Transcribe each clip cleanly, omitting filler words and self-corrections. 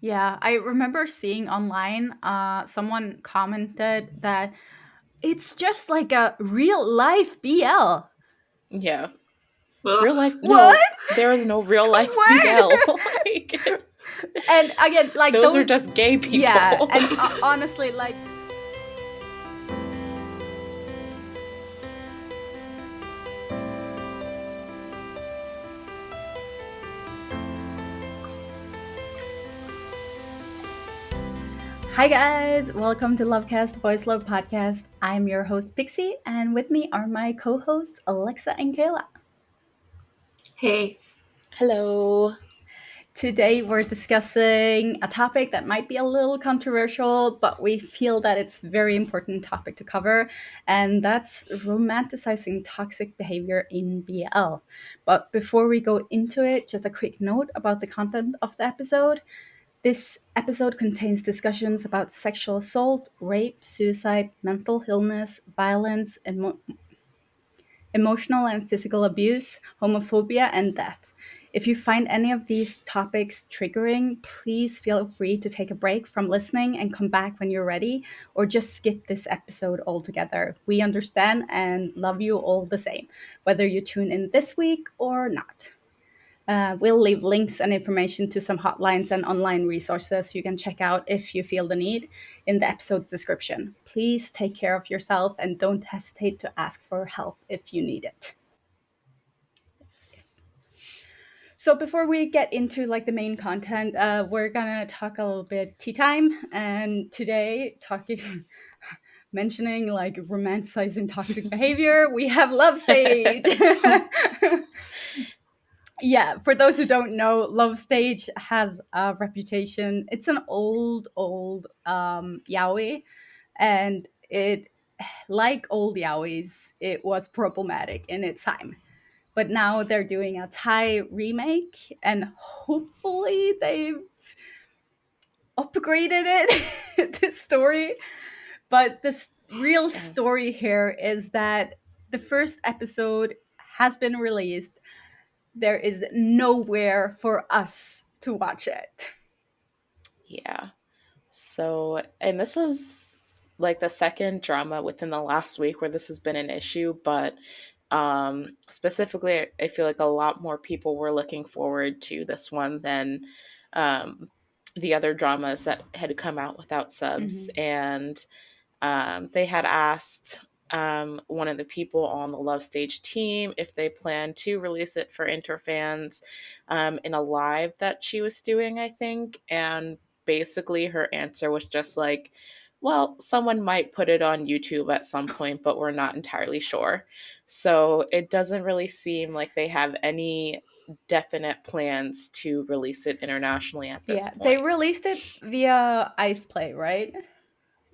Yeah, I remember seeing online, someone commented that it's just like a real life BL. Yeah. Ugh. Real life, What? no, there is no real life BL. What? Like, And again, like those are those, just gay yeah, people. and honestly, like, hi guys, welcome to LoveCast, Boys Love Podcast. I'm your host Pixie, and with me are my co-hosts Alexa and Kayla. Hey. Hello. Today, we're discussing a topic that might be a little controversial, but we feel that it's a very important topic to cover, and that's romanticizing toxic behavior in BL. But before we go into it, just a quick note about the content of the episode. This episode contains discussions about sexual assault, rape, suicide, mental illness, violence, emotional and physical abuse, homophobia, and death. If you find any of these topics triggering, please feel free to take a break from listening and come back when you're ready, or just skip this episode altogether. We understand and love you all the same, whether you tune in this week or not. We'll leave links and information to some hotlines and online resources you can check out if you feel the need in the episode description. Please take care of yourself and don't hesitate to ask for help if you need it. Yes. So before we get into like the main content, we're gonna talk a little bit tea time, and today talking mentioning like romanticizing toxic behavior, we have love stage. Yeah, for those who don't know, Love Stage has a reputation. It's an old yaoi, and it, like old yaois, it was problematic in its time. But now they're doing a Thai remake, and hopefully they've upgraded it, the story. But the real Yeah. story here is that the first episode has been released. There is nowhere for us to watch it. Yeah. So, and this is like the second drama within the last week where this has been an issue, but specifically, I feel like a lot more people were looking forward to this one than um, the other dramas that had come out without subs. Mm-hmm. And they had asked one of the people on the Love Stage team if they plan to release it for interfans in a live that she was doing, I think. And basically, her answer was just like, well, someone might put it on YouTube at some point, but we're not entirely sure. So it doesn't really seem like they have any definite plans to release it internationally at this Yeah, they point. released it via Ice Play, right?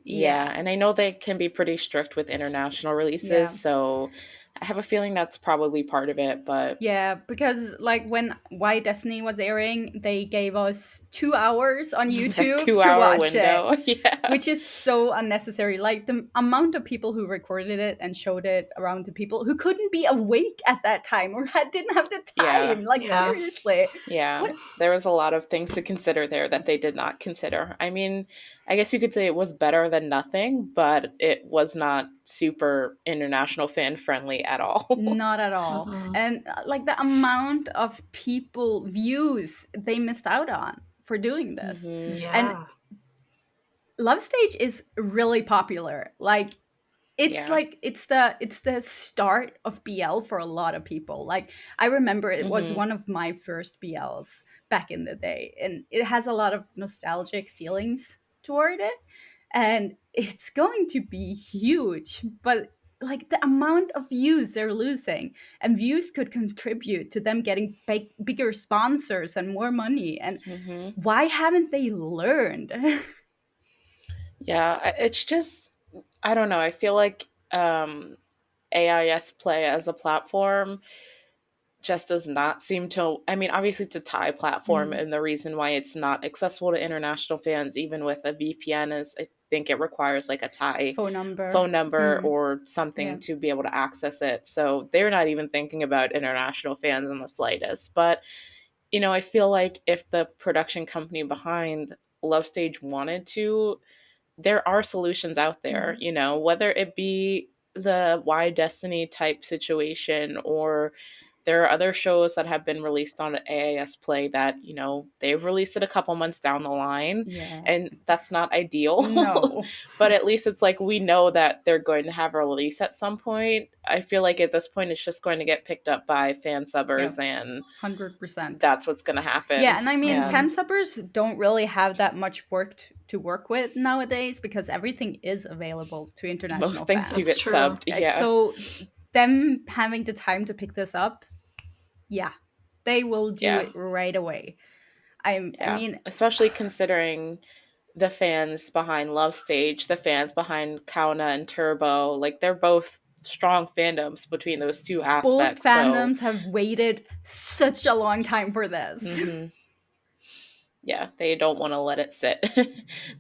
Yeah, Yeah. and I know they can be pretty strict with international releases, Yeah. so I have a feeling that's probably part of it, but Yeah, because like when Why Destiny was airing, they gave us 2 hours on that YouTube two to hour watch it, window, yeah. which is so unnecessary. Like the amount of people who recorded it and showed it around to people who couldn't be awake at that time or didn't have the Yeah, time. Like Yeah. seriously, yeah. what? There was a lot of things to consider there that they did not consider. I mean, I guess you could say it was better than nothing, but it was not super international fan friendly at all. Not at all. Mm-mm. And like the amount of people views they missed out on for doing this. hmm And Yeah. Love Stage is really popular. Yeah. It's the start of BL for a lot of people. Like I remember it was hmm one of my first BLs back in the day, and it has a lot of nostalgic feelings toward it, and it's going to be huge. But like the amount of views they're losing, and views could contribute to them getting bigger sponsors and more money. And hmm why haven't they learned? Yeah, it's just I don't know. I feel like AIS Play as a platform just does not seem to. I mean, obviously, it's a Thai platform, Mm, and the reason why it's not accessible to international fans, even with a VPN, is I think it requires like a Thai phone number. phone number Mm, or yeah. something to be able to access it. So they're not even thinking about international fans in the slightest. But I feel like if the production company behind Love Stage wanted to, there are solutions out there, Mm. whether it be the Why Destiny type situation, or there are other shows that have been released on AAS Play that, they've released it a couple months down the line, Yeah. and that's not ideal. No. But at least it's like we know that they're going to have a release at some point. I feel like at this point it's just going to get picked up by fan Yeah. subbers, and 100%. that's what's going to Yeah, happen. and I mean, Yeah. fan subbers don't really have that much work to work with nowadays because everything is available to Most international things do That's get fans. true. subbed. Yeah. So them having the time to pick this up, yeah, they will do Yeah. it right away. I Yeah. mean, Especially considering the fans behind Love Stage, the fans behind Kauna and Turbo, like they're both strong fandoms between those two both aspects. So, fandoms have waited such a long time for this. mhm. Yeah, they don't want to let it sit.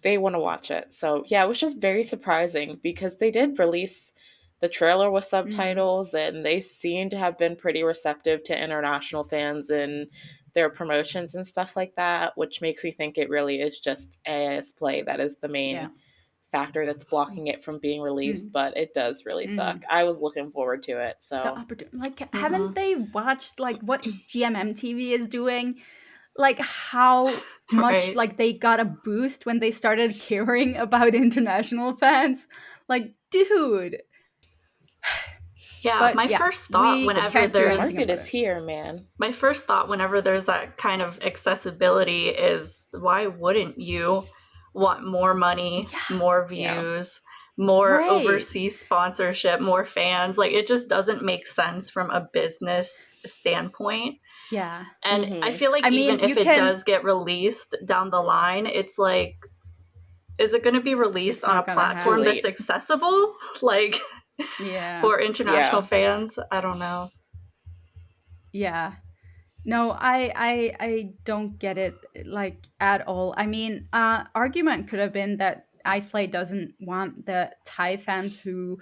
They want to watch it. So, yeah, it was just very surprising because they did release the trailer with Mm, subtitles, and they seem to have been pretty receptive to international fans and their promotions and stuff like that, which makes me think it really is just AIS Play that is the yeah. main factor that's blocking it from being released, Mm, but it does really suck. mm. I was looking forward to it. The So, opportunity, like, Hmm. haven't they watched like what GMM TV is doing? Like how much Right. like they got a boost when they started caring about international fans. Like, dude. Yeah, But yeah, we the can't do anything market about is it. here, man. my first thought whenever there's that kind of accessibility is why wouldn't you want more money, Yeah, more Yeah. views, more right. overseas sponsorship, more fans? Like, it just doesn't make sense from a business standpoint. Yeah. And I Mhm. feel like I even mean, you if it can. does get released down the line, it's like, is it going to be released It's on a not gonna It's too platform happen. that's late. accessible? Like, Yeah. for international Yeah. fans? I don't know. Yeah. No, I don't get it like at all. I mean, argument could have been that Iceplay doesn't want the Thai fans who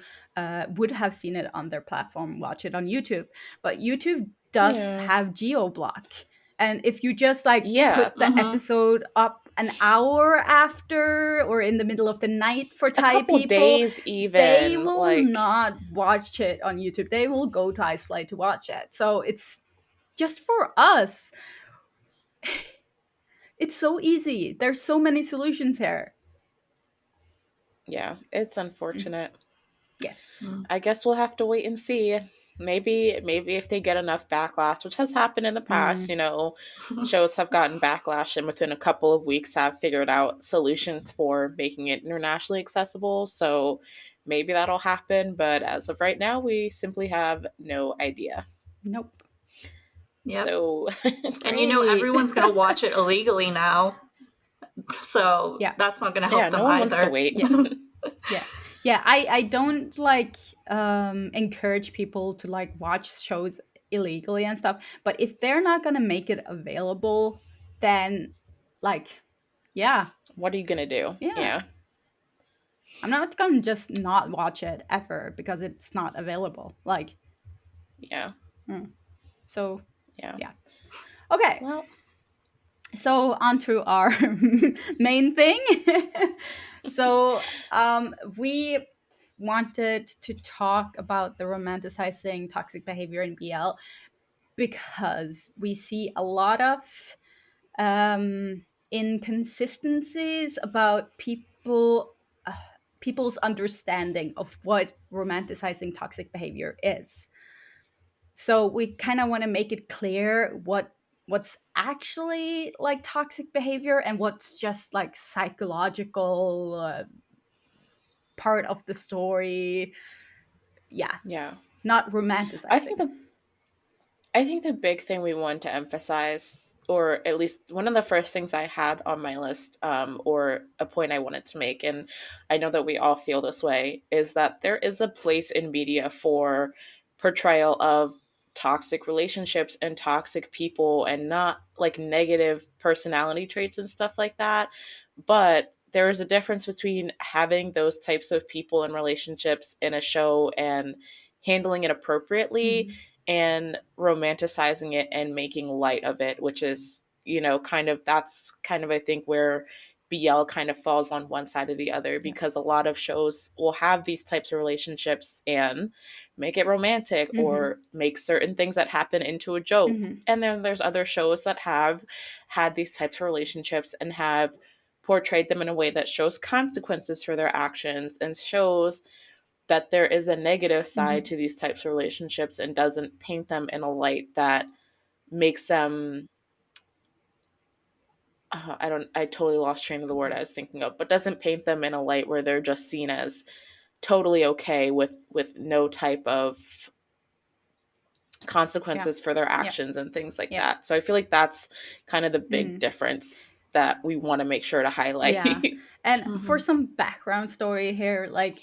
would have seen it on their platform watch it on YouTube, but YouTube does Yeah. have geo block, and if you just like Yeah. put the Mm-hmm. episode up an hour after or in the middle of the night for A Thai couple people, days they even, will like, not watch it on YouTube. They will go to Iceplay to watch it. So it's just for us. It's so easy. There's so many solutions here. yeah, it's Mm, unfortunate. yes. I guess we'll have to wait and see. Maybe if they get enough backlash, which has happened in the past, Mm, shows have gotten backlash and within a couple of weeks have figured out solutions for making it internationally accessible. So maybe that'll happen, but as of right now, we simply have no idea. nope. Yep. So, And Great. everyone's going to watch it illegally now. So Yeah. that's not going to yeah, help no them one wants to either. wait. Yeah. Yeah. Yeah. I don't like encourage people to like watch shows illegally and stuff. But if they're not gonna make it available, then like yeah. What are you going to do? Yeah. Yeah, I'm not gonna just not watch it ever because it's not available. Like yeah, mm. So yeah. yeah. Okay. Well, So on to our main thing. So we wanted to talk about the romanticizing toxic behavior in BL because we see a lot of inconsistencies about people's understanding of what romanticizing toxic behavior is. So we kind of want to make it clear what's actually like toxic behavior and what's just like psychological part of the story. Yeah, yeah. not I think romanticizing. the I think the big thing we want to emphasize, or at least one of the first things I had on my list, or a point I wanted to make, and I know that we all feel this way, is that there is a place in media for portrayal of toxic relationships and toxic people and not like negative personality traits and stuff like that. But there is a difference between having those types of people and relationships in a show and handling it appropriately Mm. and romanticizing it and making light of it, which is, kind of, that's kind of, I think, where BL kind of falls on one side or the other, Yeah. because a lot of shows will have these types of relationships and make it romantic Mm-hmm. or make certain things that happen into a joke. Mm-hmm. And then there's other shows that have had these types of relationships and have portrayed them in a way that shows consequences for their actions and shows that there is a negative Mm-hmm. side to these types of relationships and doesn't paint them in a light that makes them I totally lost train of the word I was thinking of, but doesn't paint them in a light where they're just seen as totally okay with no type of Yeah. consequences for their Yeah. actions and things like Yeah. that. So I feel like that's kind of the big Mm. difference that we want to make sure to highlight. Yeah. And for Mm-hmm. some background story here, like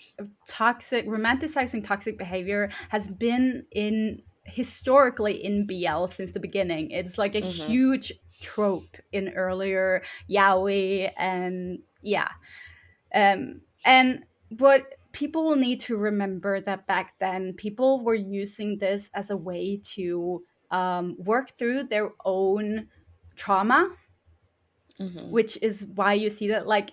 romanticizing toxic behavior has been in historically in BL since the beginning. It's like a Hmm. huge trope in earlier yaoi and yeah. And what people need to remember that back then people were using this as a way to work through their own trauma, Hmm. which is why you see that like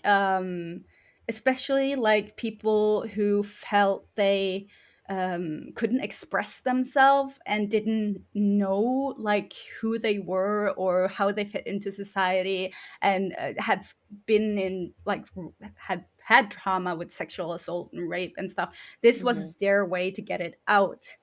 especially like people who felt they couldn't express themselves and didn't know like who they were or how they fit into society, and had been in like had trauma with sexual assault and rape and stuff. This Hmm. was their way to get it out,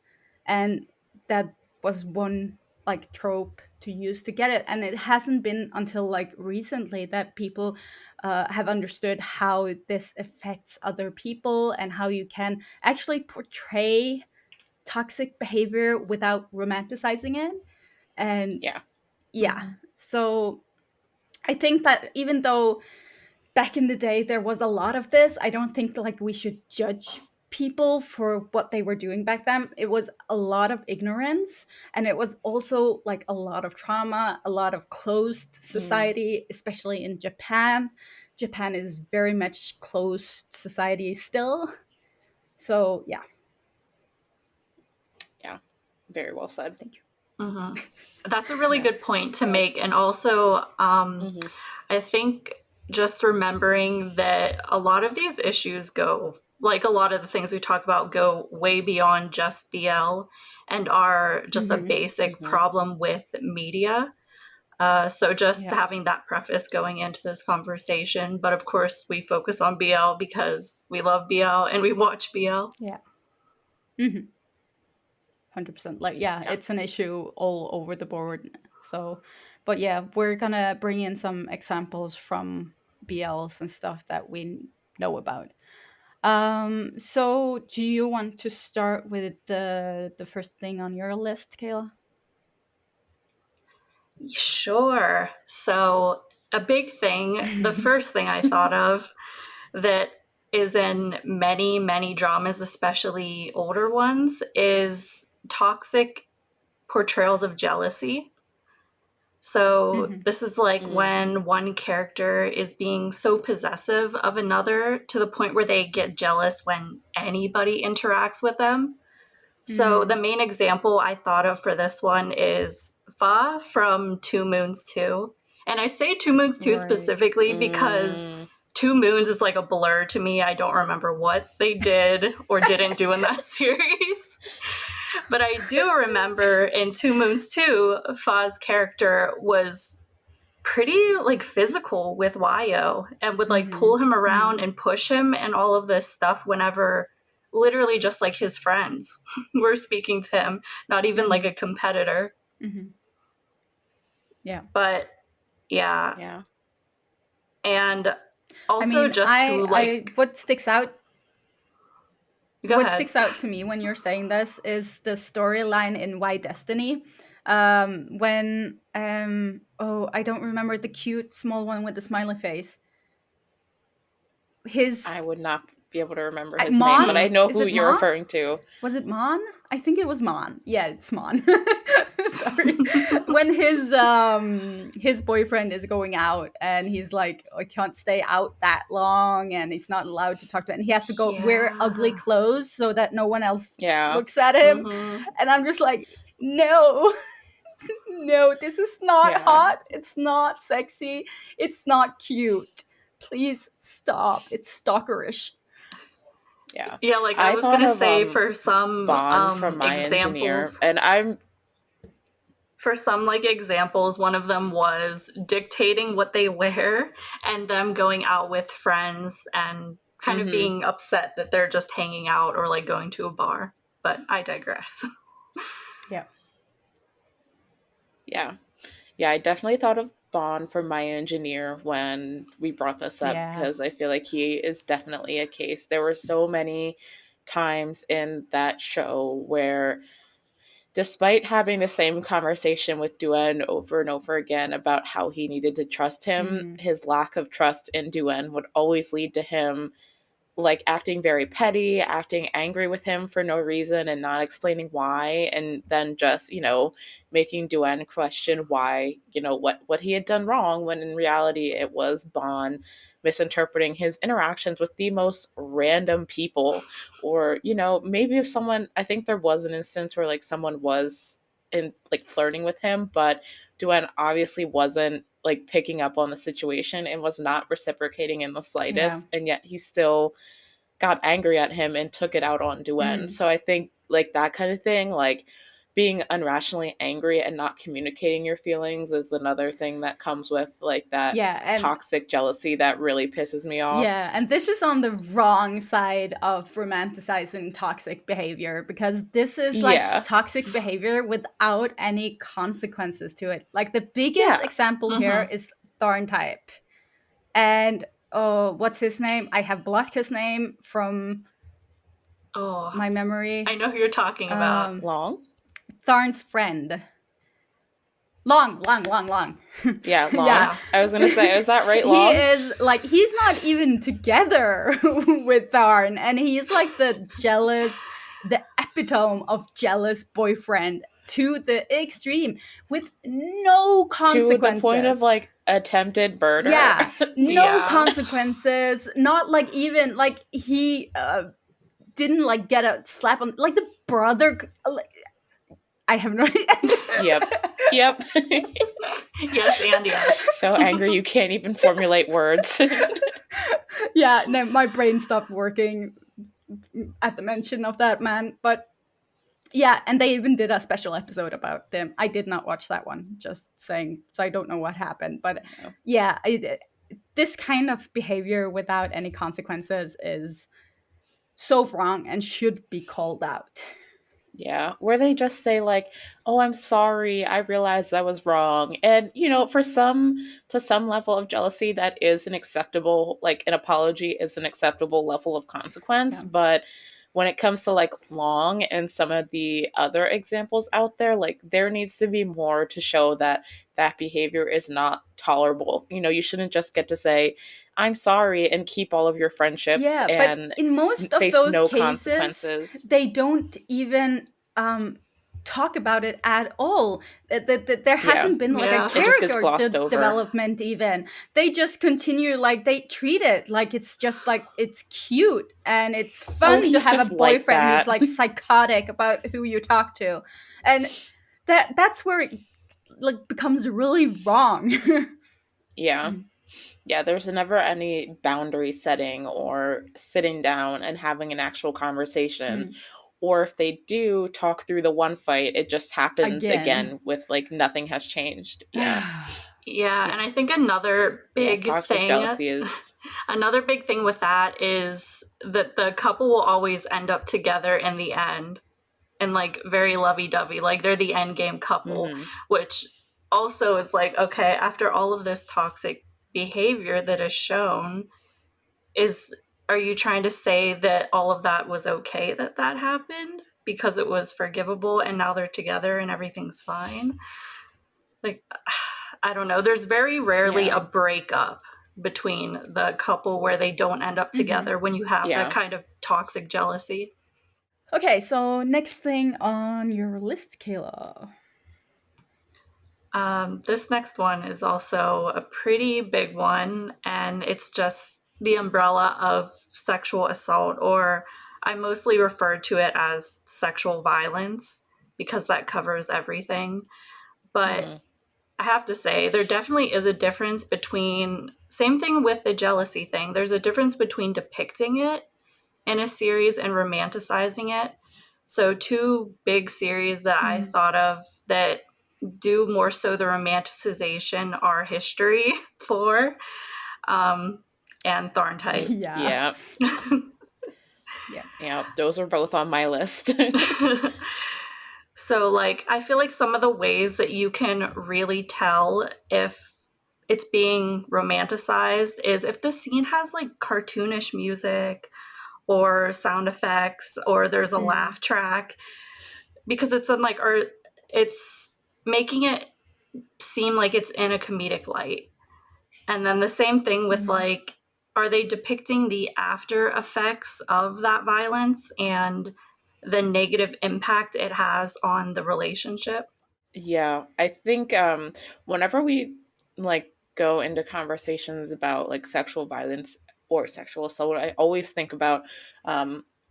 and that was one like trope to use to get it. And it hasn't been until like recently that people have understood how this affects other people and how you can actually portray toxic behavior without romanticizing it. And Yeah. yeah, Mm-hmm. so I think that even though back in the day there was a lot of this, I don't think like we should judge people for what they were doing back then. It was a lot of ignorance, and it was also like a lot of trauma, a lot of closed Mm. society, especially in Japan. Japan is very much closed society still. So yeah, Yeah. Very well said. thank you. Mm-hmm. That's a really good Yes. point to So. make. And also, Hmm. I think just remembering that a lot of these issues go, like a lot of the things we talk about, go way beyond just BL and are just a Mm-hmm. basic Hmm. problem with media. So just Yeah. having that preface going into this conversation. But of course, we focus on BL because we love BL and we watch BL. Yeah. Mm-hmm. 100%. Like yeah, Yeah. it's an issue all over the board. So but yeah, we're gonna bring in some examples from BLs and stuff that we know about. So do you want to start with the first thing on your list, Kayla? Sure. So, a big thing, the first thing I thought of that is in many, many dramas, especially older ones, is toxic portrayals of jealousy. So, Mm-hmm. this is like Mm. when one character is being so possessive of another to the point where they get jealous when anybody interacts with them. So the Mm. main example I thought of for this one is Fa from Two Moons 2. And I say Two Moons 2 Right. specifically because Mm. Two Moons is like a blur to me. I don't remember what they did or didn't do in that series. But I do remember in Two Moons 2, Fa's character was pretty like physical with Wayo and would like Mm-hmm. pull him around Mm. and push him and all of this stuff whenever literally just like his friends were speaking to him, not even like Mm-hmm. a competitor. Mm-hmm. Yeah. But yeah. Yeah. And I also mean, just to I like go what ahead. sticks out to me when you're saying this is the storyline in Why Destiny. When oh, I don't remember the cute small one with the smiley face. I His would not be able to remember his name, Mon? but I Mm-hmm. know Is who it you're Mon? referring to. Was it Mon? I think it was Mon. Yeah, it's Mon. Sorry. When his boyfriend is going out and he's like, I can't stay out that long and he's not allowed to talk to, and he has to go wear ugly Yeah. clothes so that no one else Yeah. looks at him. Mm-hmm. And I'm just like, No. No, this is not Yeah. hot. It's not sexy. It's not cute. Please stop. It's stalkerish. Yeah. Yeah, like I I was thought gonna of say for some Bond from My Engineer, examples, and I'm like examples, one of them was dictating what they wear and them going out with friends and kind of mhm. being upset that they're just hanging out or like going to a bar. But I digress. Yeah. Yeah. Yeah, I definitely thought of Bond from My Engineer when we brought this up Yeah. because I feel like he is definitely a case. There were so many times in that show where, despite having the same conversation with Duen over and over again about how he needed to trust him, Mm-hmm. his lack of trust in Duen would always lead to him like acting very petty, acting angry with him for no reason and not explaining why, and then just, making Duen question why, what he had done wrong, when in reality it was Bon misinterpreting his interactions with the most random people. Or, maybe if someone, I think there was an instance where like someone was in like flirting with him, but Duen obviously wasn't like picking up on the situation and was not reciprocating in the Yeah. slightest, and yet he still got angry at him and took it out on Duen. Mm. So I think like that kind of thing, like being unrationally angry and not communicating your feelings, is another thing that comes with like that Yeah. And toxic jealousy that really pisses me off. yeah, and this is on the wrong side of romanticizing toxic behavior, because this is like Yeah. toxic behavior without any consequences to it. Like the biggest Yeah. example here Mm-hmm. is Thorn type. And oh, what's his name? I have blocked his name from Oh, my I memory. know who you're talking about. Um, Long? Thorn's friend. Long, long, long, long. Yeah, Yeah. long. Yeah. I was gonna say, is that right, He long? is like, he's not even together with Tharn, and he's like the epitome of jealous boyfriend to the extreme, with no To the point of consequences. like attempted murder. Yeah, no Yeah. consequences. Not like even like he didn't like get a slap on like the brother. Like, I have no idea. Yep. Yep. Yes, and yes. So angry you can't even formulate words. Yeah, no, my brain stopped working at the mention of that man. But yeah, and they even did a special episode about them. I did not watch that one, just saying, so I don't know what happened. But Yeah. yeah, this kind of behavior without any consequences is so wrong and should be called out. Yeah, where they just say like, "Oh, I'm sorry. I realized I was wrong." And for some, to some level of jealousy, that is an acceptable, like an apology is an acceptable level of consequence, Yeah. but when it comes to like Long and some of the other examples out there, like there needs to be more to show that that behavior is not tolerable. You shouldn't just get to say, "I'm sorry," and keep all of your friendships Yeah, but and in most of face those no cases, consequences. they don't even talk about it at all. There Yeah. hasn't been like a Yeah. It just gets character glossed over. development even. They just continue, like they treat it like it's just like it's cute and it's Oh, fun to he's have a just like boyfriend who's that. like psychotic about who you talk to. And that's where it like becomes really wrong. Yeah. Yeah, there's never any boundary setting or sitting down and having an actual conversation. Mm. Or if they do talk through the one fight, it just happens Again. again with like nothing has changed. Yeah. Yeah, and I It's think another yeah, big toxic thing jealousy is another big thing with that is that the couple will always end up together in the end and like very lovey-dovey, like they're the end game couple, mhm. which also is like, okay, after all of this toxic behavior that is shown, is are you trying to say that all of that was okay, that happened because it was forgivable and now they're together and everything's fine? Like, I don't know, there's very rarely Yeah. a breakup between the couple where they don't end up together when you have that Yeah. kind of toxic jealousy. Okay, so next thing on your list, Kayla. This next one is also a pretty big one, and it's just the umbrella of sexual assault, or I mostly refer to it as sexual violence. because that covers everything. But Mm-hmm. I have to say, there definitely is a difference between, same thing with the jealousy thing, there's a difference between depicting it in a series and romanticizing it. So, two big series that I Mm. thought of that do more so the romanticization are History 4 and Thorn Type. Yeah. Yeah. Yeah. Yeah. Those are both on my list. So, like, I feel like some of the ways that you can really tell if it's being romanticized is if the scene has like cartoonish music or sound effects or there's a Mm. laugh track, because it's in like, or it's making it seem like it's in a comedic light. And then the same thing with Mm-hmm. like, are they depicting the after effects of that violence and the negative impact it has on the relationship? Yeah, I think whenever we like go into conversations about like sexual violence or sexual assault, I always think about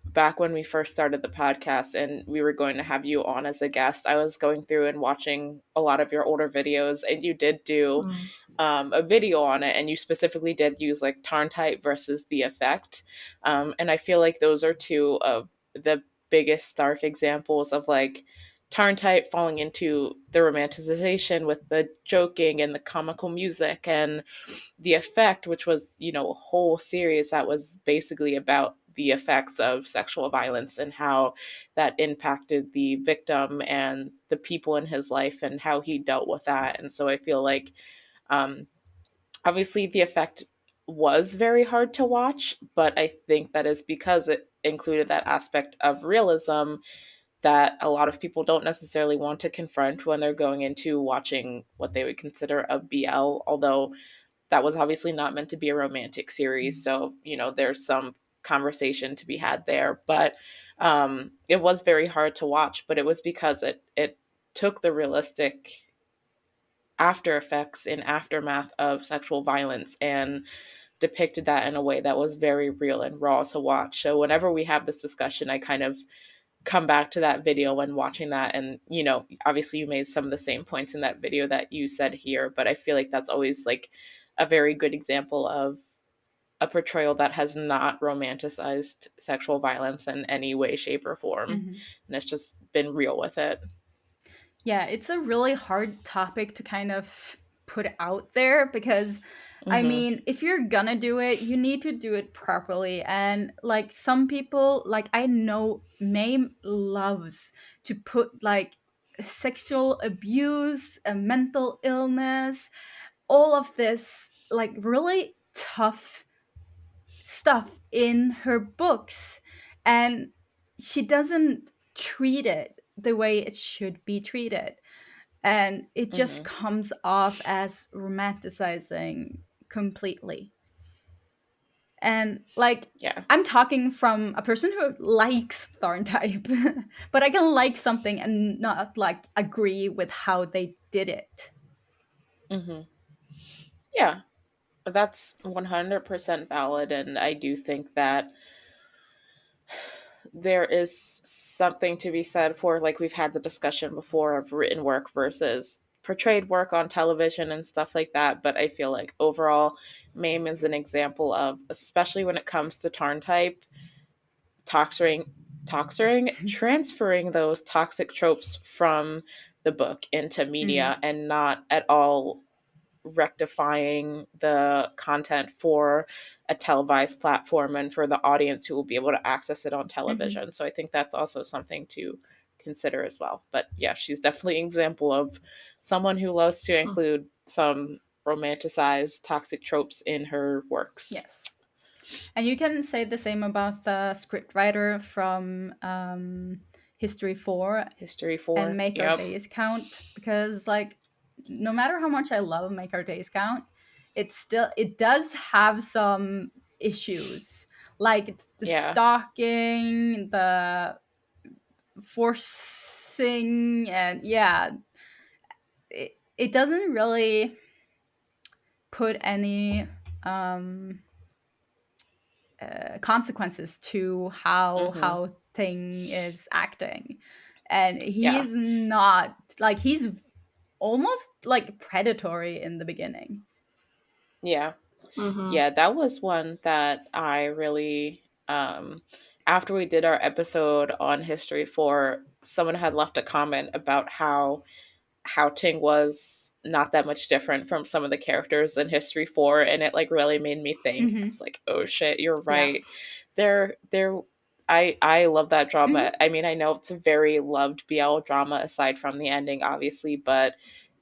back when we first started the podcast and we were going to have you on as a guest. I was going through and watching a lot of your older videos, and you did do Mm. a video on it, and you specifically did use like Tarn type versus the effect, and I feel like those are two of the biggest stark examples of like Tarn type falling into the romanticization with the joking and the comical music, and the effect, which was, you know, a whole series that was basically about the effects of sexual violence and how that impacted the victim and the people in his life and how he dealt with that. And so I feel like um, obviously the effect was very hard to watch, but I think that is because it included that aspect of realism that a lot of people don't necessarily want to confront when they're going into watching what they would consider a BL, although that was obviously not meant to be a romantic series. So, you know, there's some conversation to be had there. But it was very hard to watch, but it was because it took the realistic after effects and aftermath of sexual violence and depicted that in a way that was very real and raw to watch. So whenever we have this discussion, I kind of come back to that video when watching that, and you know, obviously you made some of the same points in that video that you said here, but I feel like that's always like a very good example of a portrayal that has not romanticized sexual violence in any way, shape, or form, Mm-hmm. and it's just been real with it. Yeah, it's a really hard topic to kind of put out there because I Mm-hmm. mean, if you're gonna do it, you need to do it properly. And like some people, like I know Mame loves to put like sexual abuse, mental illness, all of this like really tough stuff in her books, and she doesn't treat it the way it should be treated, and it just Mm-hmm. comes off as romanticizing completely. And like, Yeah. I'm talking from a person who likes Thorn type, but I can like something and not like agree with how they did it. Mm-hmm. Yeah, that's 100% valid, and I do think that there is something to be said for, like, we've had the discussion before of written work versus portrayed work on television and stuff like that, but I feel like overall Mame is an example of, especially when it comes to Tarn type, toxering transferring those toxic tropes from the book into Mm, media and not at all rectifying the content for a televised platform and for the audience who will be able to access it on hmm. television. So I think that's also something to consider as well. But yeah, she's definitely an example of someone who loves to include some romanticized toxic tropes in her works. Yes. And you can say the same about the scriptwriter from History 4 History and 4. Make Our Yep. Days Count, because like no matter how much I love Make Our Days Count, it does have some issues, like it's the Yeah. stalking, the forcing, and yeah, it doesn't really put any um consequences to Mhm. how thing is acting. and Yeah. he's not like, he's almost like predatory in the beginning. Yeah. Mm-hmm. Yeah, that was one that I really after we did our episode on History 4, someone had left a comment about how Ting was not that much different from some of the characters in History 4, and it like really made me think. I Hmm. was like, "Oh shit, you're Yeah. right." They're I love that Hmm. drama. I mean, I know it's a very loved BL drama aside from the ending obviously, but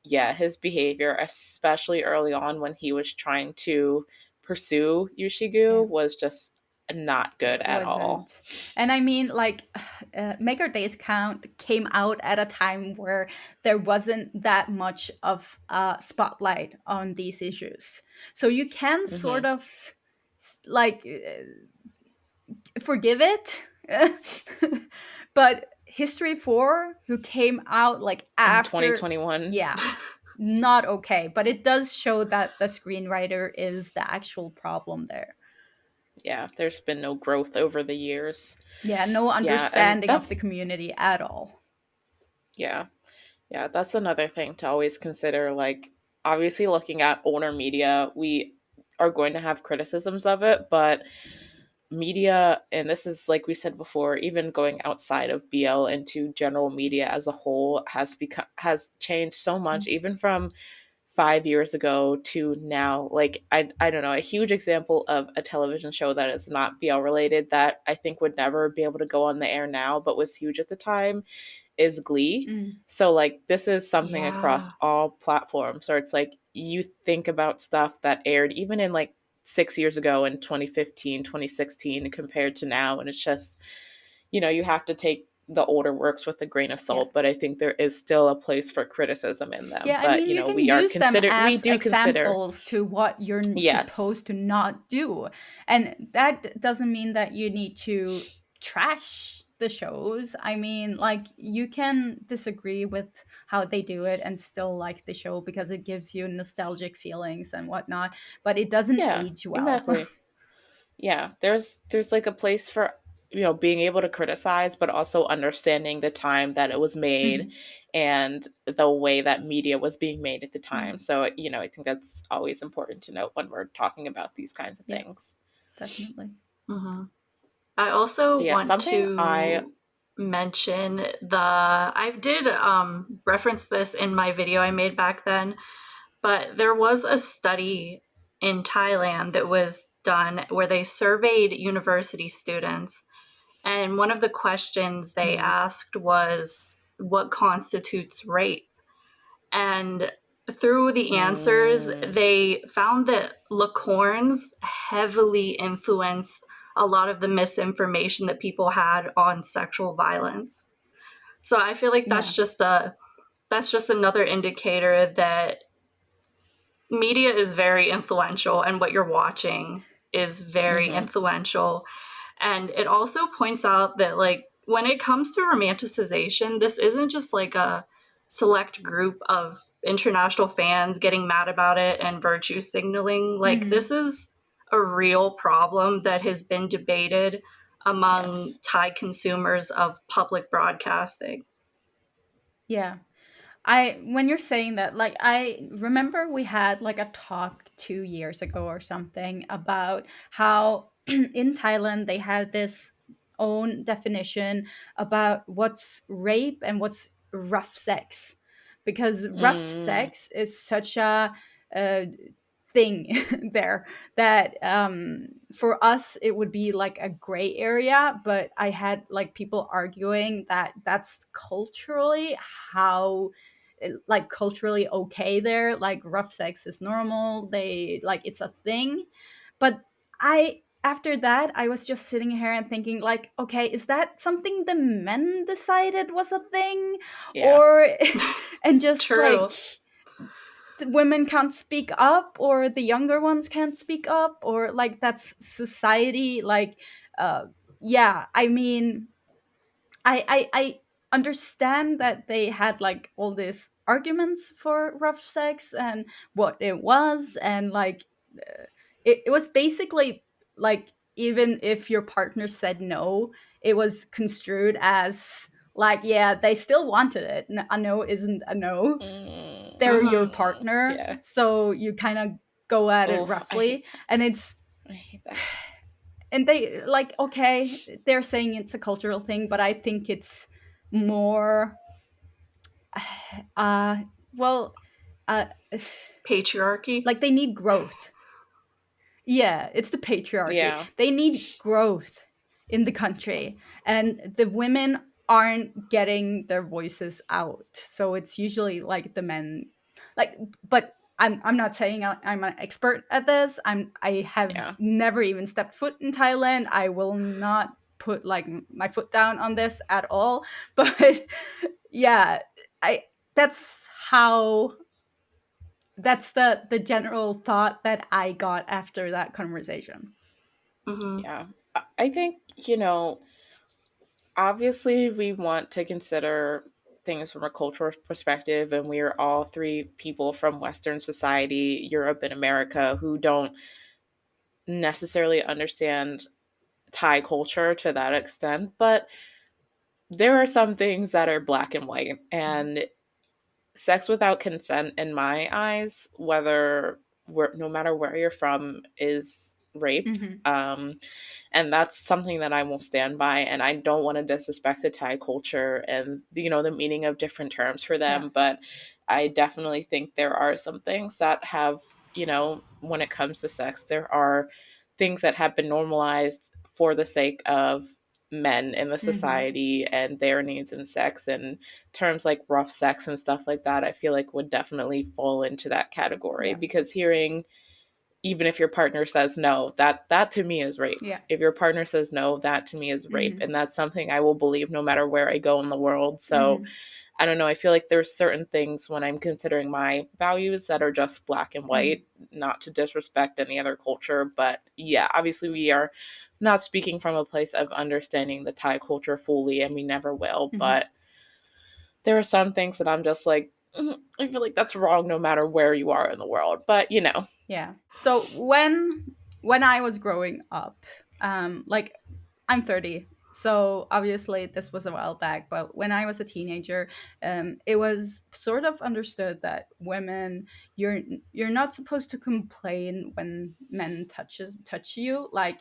yeah, his behavior, especially early on when he was trying to pursue Yeah. Yushigu, was just not good It at all. wasn't. And I mean, like, Make Our Days Count came out at a time where there wasn't that much of a spotlight on these issues. So you can sort Mhm. of like forgive it. But History 4, who came out like In after, 2021. yeah, not okay. But it does show that the screenwriter is the actual problem there. Yeah, there's been no growth over the years. Yeah, no Yeah, and understanding of the that's community at all. yeah. Yeah, that's another thing to always consider. Like, obviously, looking at older media, we are going to have criticisms of it, but media, and this is like we said before, even going outside of BL into general media as a whole has changed so much, even from 5 years ago to now. Like, I don't know, a huge example of a television show that is not BL related that I think would never be able to go on the air now, but was huge at the time is Glee. Mm. So like this is something across Yeah. all platforms. Or it's like you think about stuff that aired even in like 6 years ago in 2015, 2016, compared to now, and it's just, you have to take the older works with a grain of Yeah. salt, but I think there is still a place for criticism in them. Yeah, I But mean, you can use them we as do consider. examples to what you're Yes. supposed to not do. And that doesn't mean that you need to trash the shows. I mean, like, you can disagree with how they do it and still like the show because it gives you nostalgic feelings and whatnot, but it doesn't Yeah, age well. exactly. Yeah, there's like a place for being able to criticize, but also understanding the time that it was made Mhm. and the way that media was being made at the Mm. time. So I think that's always important to note when we're talking about these kinds of Yeah, things. definitely. Mm-hmm. I also But yeah, want something I to mention I did reference this in my video I made back then, but there was a study in Thailand that was done where they surveyed university students, and one of the questions they mm, asked was what constitutes rape. And through the answers, mm, they found that licorns heavily influenced a lot of the misinformation that people had on sexual violence. So I feel like Yeah. that's just another indicator that media is very influential and what you're watching is very mm-hmm. influential. And it also points out that, like, when it comes to romanticization, this isn't just like a select group of international fans getting mad about it and virtue signaling. Like, Mm. this is a real problem that has been debated among Yes. Thai consumers of public broadcasting. Yeah. I When you're saying that, like, I remember we had like a talk 2 years ago or something about how in Thailand they had this own definition about what's rape and what's rough sex, because rough Mm, sex is such a thing there that for us it would be like a gray area, but I had like people arguing that that's culturally how, like, culturally okay there, like rough sex is normal, they like it's a thing. But I after that I was just sitting here and thinking, like, okay, is that something the men decided was a thing, yeah. or and just like True. women can't speak up, or the younger ones can't speak up, or like that's society, like, uh yeah, I mean, I understand that they had like all these arguments for rough sex and what it was, and like, it was basically like, even if your partner said no, it was construed as Like, yeah, they still wanted it. A no isn't a no. They're your partner, Yeah. so you kind of go at it Oh, roughly, and I hate that. and they like, okay, they're saying it's a cultural thing, but I think it's more uh well uh Patriarchy. like they need growth. Yeah, it's the patriarchy. Yeah. They need growth in the country, and the women aren't getting their voices out. So it's usually like the men, like. But I'm not saying I'm an expert at this. I have Yeah. never even stepped foot in Thailand. I will not put like my foot down on this at all. But yeah, I that's how that's the general thought that I got after that conversation. Mm-hmm. Yeah. I think, obviously we want to consider things from a cultural perspective, and we are all three people from Western society, Europe and America, who don't necessarily understand Thai culture to that extent. But there are some things that are black and white, and sex without consent, in my eyes, no matter where you're from, is rape. Mm-hmm. And that's something that I will stand by. And I don't want to disrespect the Thai culture and the meaning of different terms for Yeah. them, but I definitely think there are some things that have, when it comes to sex, there are things that have been normalized for the sake of men in the Mm-hmm. society and their needs in sex, and terms like rough sex and stuff like that, I feel like would definitely fall into that category, Yeah. because hearing, even if your partner says no, that to me is rape. Yeah. If your partner says no, that to me is rape, Mm-hmm. and that's something I will believe no matter where I go in the world. So Mm-hmm. I don't know, I feel like there's certain things when I'm considering my values that are just black and Mm-hmm. white, not to disrespect any other culture, but yeah, obviously we are not speaking from a place of understanding the Thai culture fully, and we never will, Mm-hmm. but there are some things that I'm just like, I feel like that's wrong no matter where you are in the world. But Yeah. So when I was growing up, like I'm 30, so obviously this was a while back. But when I was a teenager, it was sort of understood that women, you're you're not supposed to complain when men touch you. Like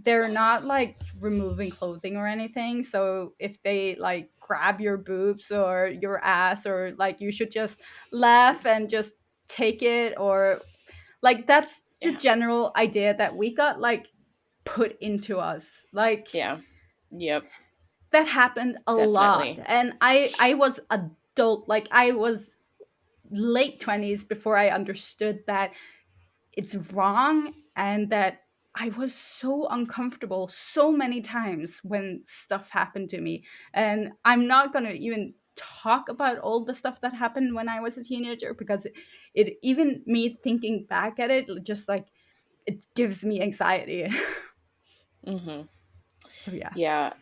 they're not like removing clothing or anything. So if they like grab your boobs or your ass, or like you should just laugh and just take it, or like that's the yeah, general idea that we got like put into us. Like yeah, yep, that happened a lot, definitely. and I was adult, like I was late 20s before I understood that it's wrong, and that I was so uncomfortable so many times when stuff happened to me. And I'm not going to even talk about all the stuff that happened when I was a teenager, because it even me thinking back at it, just like it gives me anxiety. Hmm. So yeah, Yeah,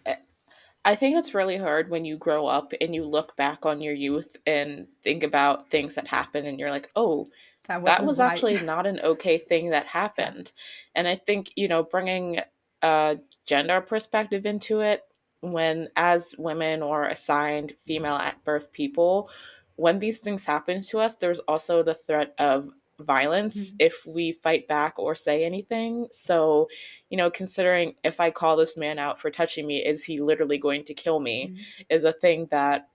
I think it's really hard when you grow up and you look back on your youth and think about things that happened, and you're like, oh, that that wasn't was right. actually not an okay thing that Yeah. happened. And I think, bringing a gender perspective into it, when as women or assigned female at birth people, when these things happen to us, there's also the threat of violence Mhm. if we fight back or say anything. So, considering if I call this man out for touching me, is he literally going to kill me, Mhm. is a thing that,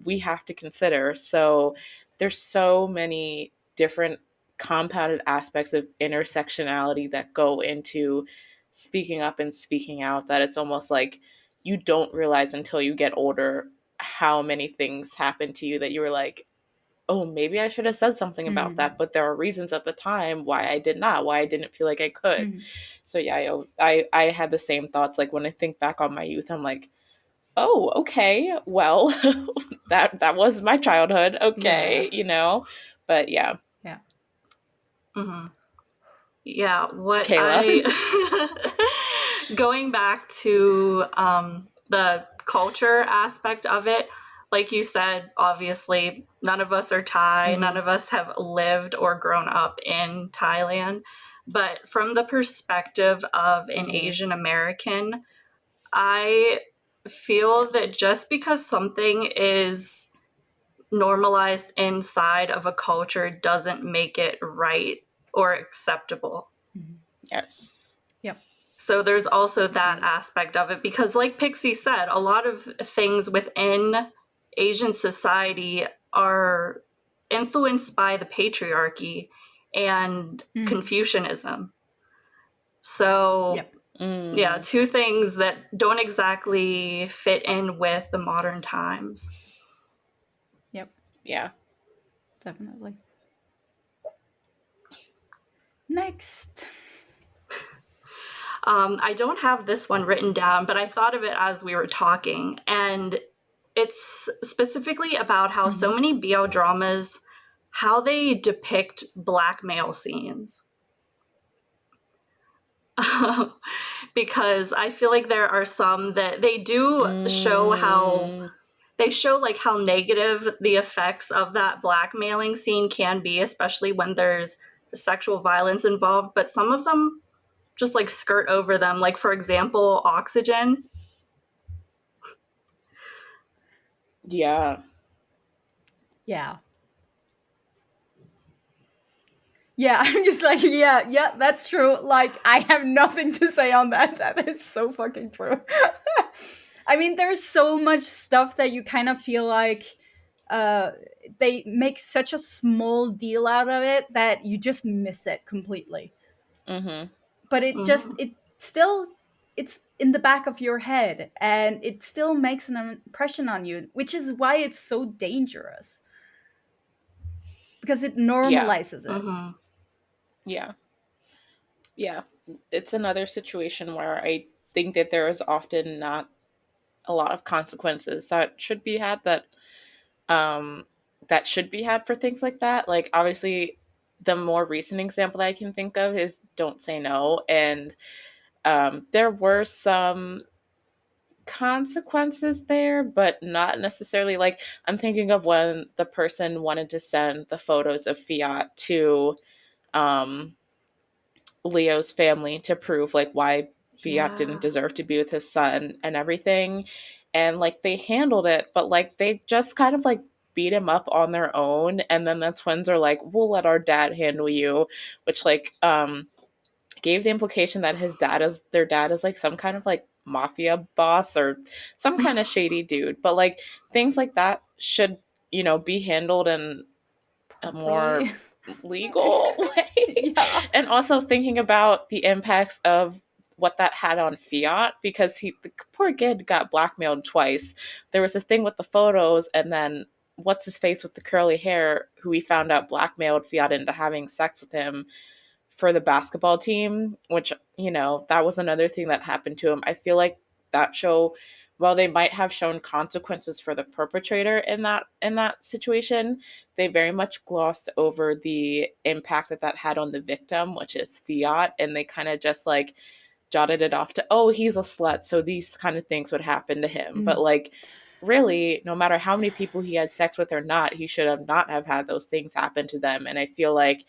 we have to consider. So there's so many different compounded aspects of intersectionality that go into speaking up and speaking out, that it's almost like you don't realize until you get older how many things happen to you that you were like, oh, maybe I should have said something about that, Mhm. but there are reasons at the time why I did not, why I didn't feel like I could. Mhm. So yeah, I had the same thoughts. Like when I think back on my youth, I'm like, oh, okay, well, that was my childhood, Yeah. okay, but yeah. Yeah. Mm-hmm. Yeah, what Kayla. I going back to the culture aspect of it, like you said, obviously none of us are Thai, none Mhm. of us have lived or grown up in Thailand, but from the perspective of an Hmm. Asian American, I feel that just because something is normalized inside of a culture doesn't make it right or acceptable. Yes. Yep. So there's also that aspect of it, because like Pixie said, a lot of things within Asian society are influenced by the patriarchy and Confucianism. So Yep. yeah, two things that don't exactly fit in with the modern times. Yep. Yeah. Definitely. Next. I don't have this one written down, but I thought of it as we were talking. And it's specifically about how so many BL dramas, how they depict blackmail scenes. Because I feel like there are some that they do show how they show like how negative the effects of that blackmailing scene can be, especially when there's sexual violence involved, but some of them just like skirt over them. Like, for example, Oxygen. Yeah. Yeah. Yeah, I'm just like, yeah, that's true. Like, I have nothing to say on that. That is so fucking true. I mean, there's so much stuff that you kind of feel like uh, they make such a small deal out of it that you just miss it completely. Mm-hmm. But it still, it's in the back of your head and it still makes an impression on you, which is why it's so dangerous. Because it Yeah. normalizes it. Yeah. Yeah. It's another situation where I think that there is often not a lot of consequences that should be had um that should be had for things like that. Like, obviously, the more recent example that I can think of is Don't Say No, and there were some consequences there, but not necessarily. Like, I'm thinking of when the person wanted to send the photos of Fiat to um Leo's family to prove like why Fiat didn't Yeah. deserve to be with his son and everything. And like they handled it, but like they just kind of like beat him up on their own. And then the twins are like, we'll let our dad handle you, which like gave the implication that their dad is like some kind of like mafia boss or some kind of shady dude. But like things like that should, be handled in a Properly. more legal way. Yeah. And also thinking about the impacts of what that had on Fiat, because the poor kid got blackmailed twice. There was a thing with the photos, and then what's his face with the curly hair, who we found out blackmailed Fiat into having sex with him for the basketball team, which, that was another thing that happened to him. I feel like that show, while they might have shown consequences for the perpetrator in that situation, they very much glossed over the impact that had on the victim, which is Fiat, and they kind of just like jotted it off to, oh, he's a slut, so these kind of things would happen to him. But like, really, no matter how many people he had sex with or not, he should have not have had those things happen to them. And I feel like,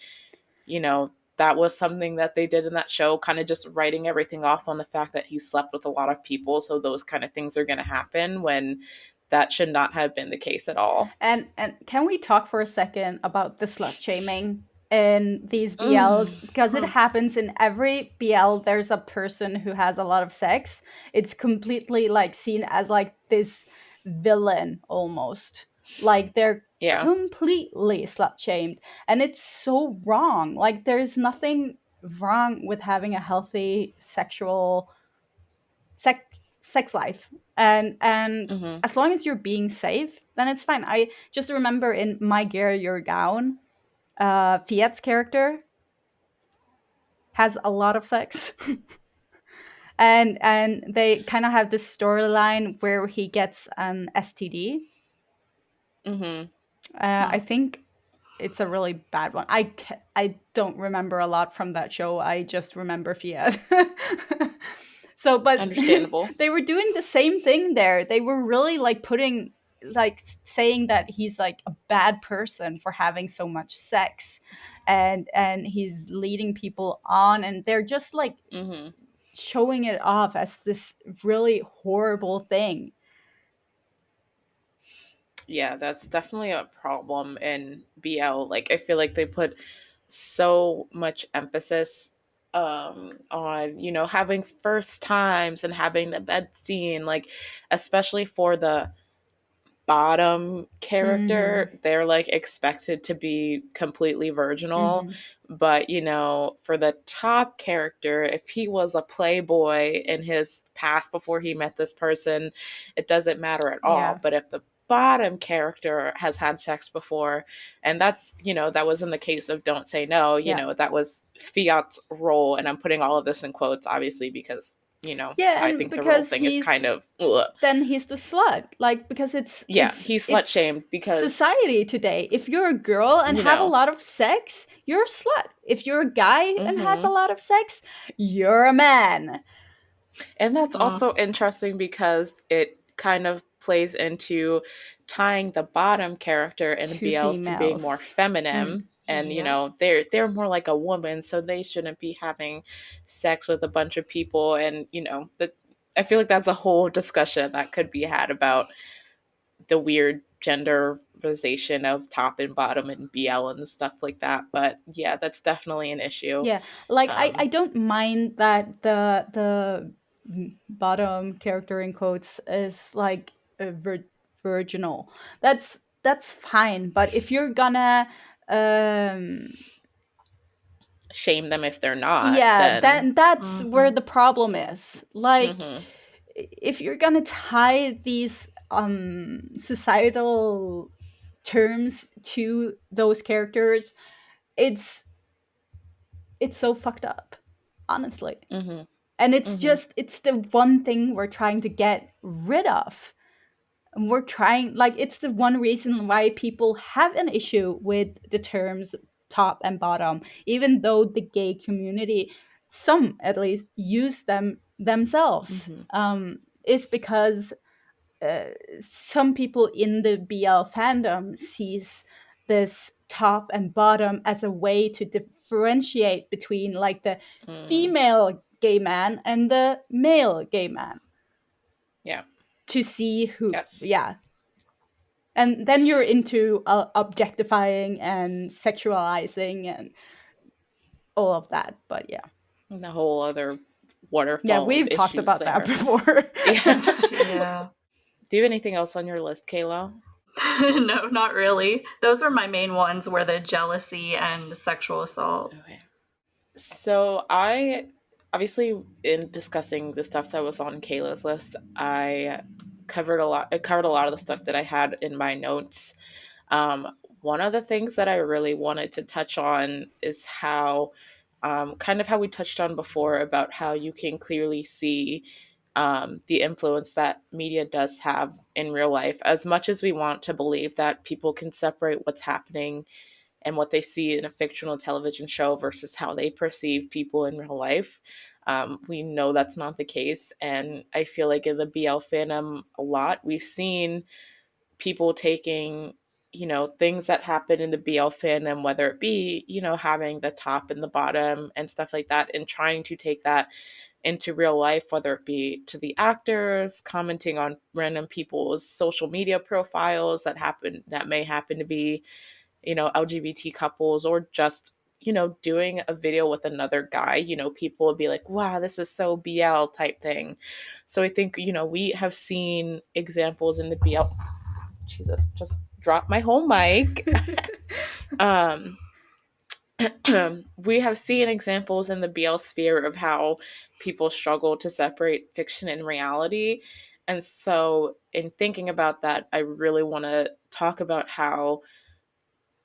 that was something that they did in that show, kind of just writing everything off on the fact that he slept with a lot of people. So those kind of things are going to happen when that should not have been the case at all. And can we talk for a second about the slut shaming in these BLs? Mm. Because it happens in every BL. There's a person who has a lot of sex. It's completely like seen as like this villain almost. Like they're Yeah. completely slut shamed. And it's so wrong. Like there's nothing wrong with having a healthy sex life, and Mm-hmm. as long as you're being safe, then it's fine. I just remember in My Gear Your Gown, Fiat's character has a lot of sex. And they kind of have this storyline where he gets an STD. Mm-hmm. I think it's a really bad one. I don't remember a lot from that show. I just remember Fiat. So, but Understandable. they were doing the same thing there. They were really like putting, like saying that he's like a bad person for having so much sex, and he's leading people on, and they're just like Mm-hmm. showing it off as this really horrible thing. Yeah, that's definitely a problem in BL. Like, I feel like they put so much emphasis on, you know, having first times and having the bed scene, like, especially for the bottom Mm-hmm. character, they're like expected to be completely virginal. Mm-hmm. But, you know, for the top character, if he was a playboy in his past before he met this person, it doesn't matter at all. Yeah. But if the bottom character has had sex before, and that's, you know, that was in the case of Don't Say No, you Yeah. know, that was Fiat's role. And I'm putting all of this in quotes, obviously, because, you know, Yeah, I and think the role because thing is kind of, ugh. then he's the slut. Like, because it's Yeah, it's he's slut it's shamed because, society today. If you're a girl and you have a know, lot of sex, you're a slut. If you're a guy and has a hmm. lot of sex, you're a man. And that's Mm. also interesting because it kind of plays into tying the bottom character in Two BLs to being more females. Mm. feminine. And you Yep. know, they're more like a woman, so they shouldn't be having sex with a bunch of people. And you know, that I feel like that's a whole discussion that could be had about the weird genderization of top and bottom and BL and stuff like that. But yeah, that's definitely an issue. Yeah, like I Um, don't mind that the bottom character in quotes is like a virginal. That's fine. But if you're gonna um shame them if they're not, yeah, then then that's where Mm-hmm. the problem is. Like, mhm, if you're gonna tie these societal terms to those characters, it's it's so fucked up, honestly. mhm, And it's mhm, just it's the one thing we're trying to get rid of. And we're trying, like, it's the one reason why people have an issue with the terms top and bottom, even though the gay community, some at least, use them themselves, mhm, is because uh, some people in the BL fandom sees this top and bottom as a way to differentiate between, like, the mm, female gay man and the male gay man, yeah, to see who, yes, yeah. And then you're into objectifying and sexualizing and all of that. But yeah, the whole other yeah, waterfall of we've talked issues about that there. before. Yeah. Yeah. Do you have anything else on your list, Kayla? No, not really. Those are my main ones, were the jealousy and sexual assault. Okay. So I obviously, in discussing the stuff that was on Kayla's list, I covered a lot. I covered a lot of the stuff that I had in my notes. One of the things that I really wanted to touch on is how, kind of how we touched on before, about how you can clearly see the influence that media does have in real life. As much as we want to believe that people can separate what's happening and what they see in a fictional television show versus how they perceive people in real life, we know that's not the case. And I feel like in the BL fandom, a lot we've seen people taking, you know, things that happen in the BL fandom, whether it be, you know, having the top and the bottom and stuff like that, and trying to take that into real life, whether it be to the actors, commenting on random people's social media profiles that may happen to be, you know, LGBT couples, or just, you know, doing a video with another guy. You know, people would be like, wow, this is so BL type thing. So I think, you know, we have seen examples in the BL. Jesus, just dropped my whole mic. um, we have seen examples in the BL sphere of how people struggle to separate fiction and reality. And so, in thinking about that, I really want to talk about how,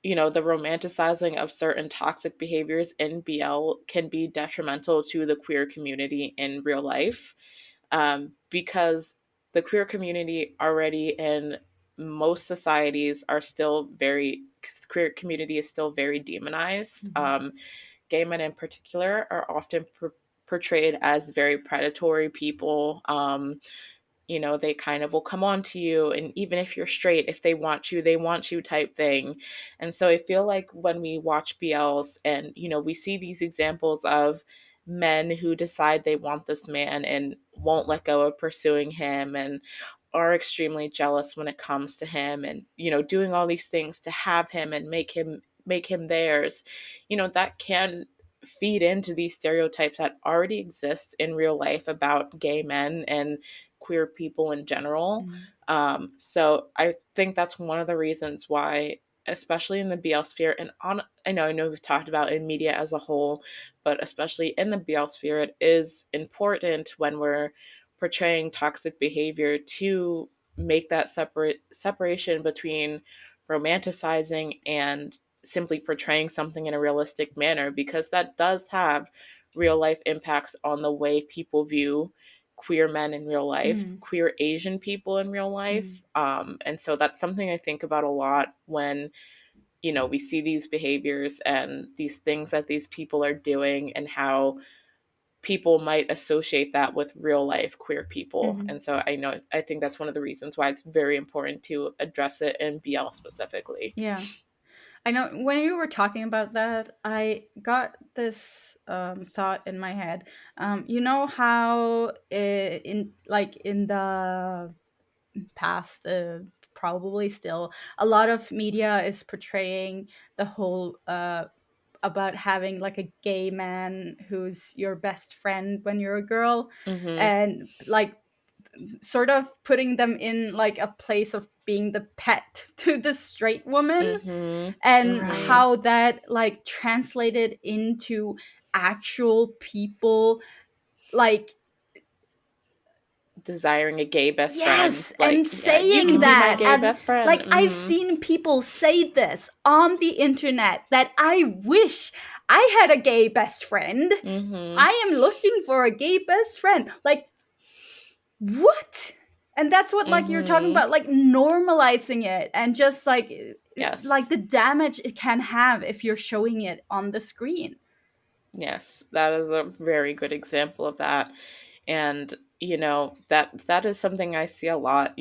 you know, the romanticizing of certain toxic behaviors in BL can be detrimental to the queer community in real life, because the queer community already in most societies are still very queer community is still very demonized. Mhm. Gay men in particular are often portrayed as very predatory people. You know, they kind of will come on to you, and even if you're straight, if they want you type thing. And so I feel like when we watch BLs and, you know, we see these examples of men who decide they want this man and won't let go of pursuing him, and are extremely jealous when it comes to him, and doing all these things to have him and make him theirs. That can feed into these stereotypes that already exist in real life about gay men and queer people in general. Mm. So I think that's one of the reasons why, especially in the BL sphere, and I know we've talked about in media as a whole, but especially in the BL sphere, it is important when we're portraying toxic behavior to make that separation between romanticizing and simply portraying something in a realistic manner, because that does have real life impacts on the way people view queer men in real life, Mm. queer Asian people in real Mm. life. And so that's something I think about a lot when, we see these behaviors and these things that these people are doing, and how people might associate that with real life queer people. Mm. And so I think that's one of the reasons why it's very important to address it in BL specifically. Yeah. I know when you were talking about that, I got this thought in my head. You know how in the past, probably still, a lot of media is portraying the whole about having like a gay man who's your best friend when you're a girl, Mhm. and like sort of putting them in like a place of being the pet to the straight woman, Mhm. and Mhm. Right. how that like translated into actual people, like, Desiring a gay best friend. yes, and Like, yeah, you saying can be my that gay as, best friend. like, I've Mhm. seen people say this on the internet, that I wish I had a gay best friend. Mhm. I am looking for a gay best friend. Like, what? And that's what, like, you're talking Mhm. about, like normalizing it, and just like Yes. the damage it can have if you're showing it on the screen. Yes, that is a very good example of that. And that is something I see a lot,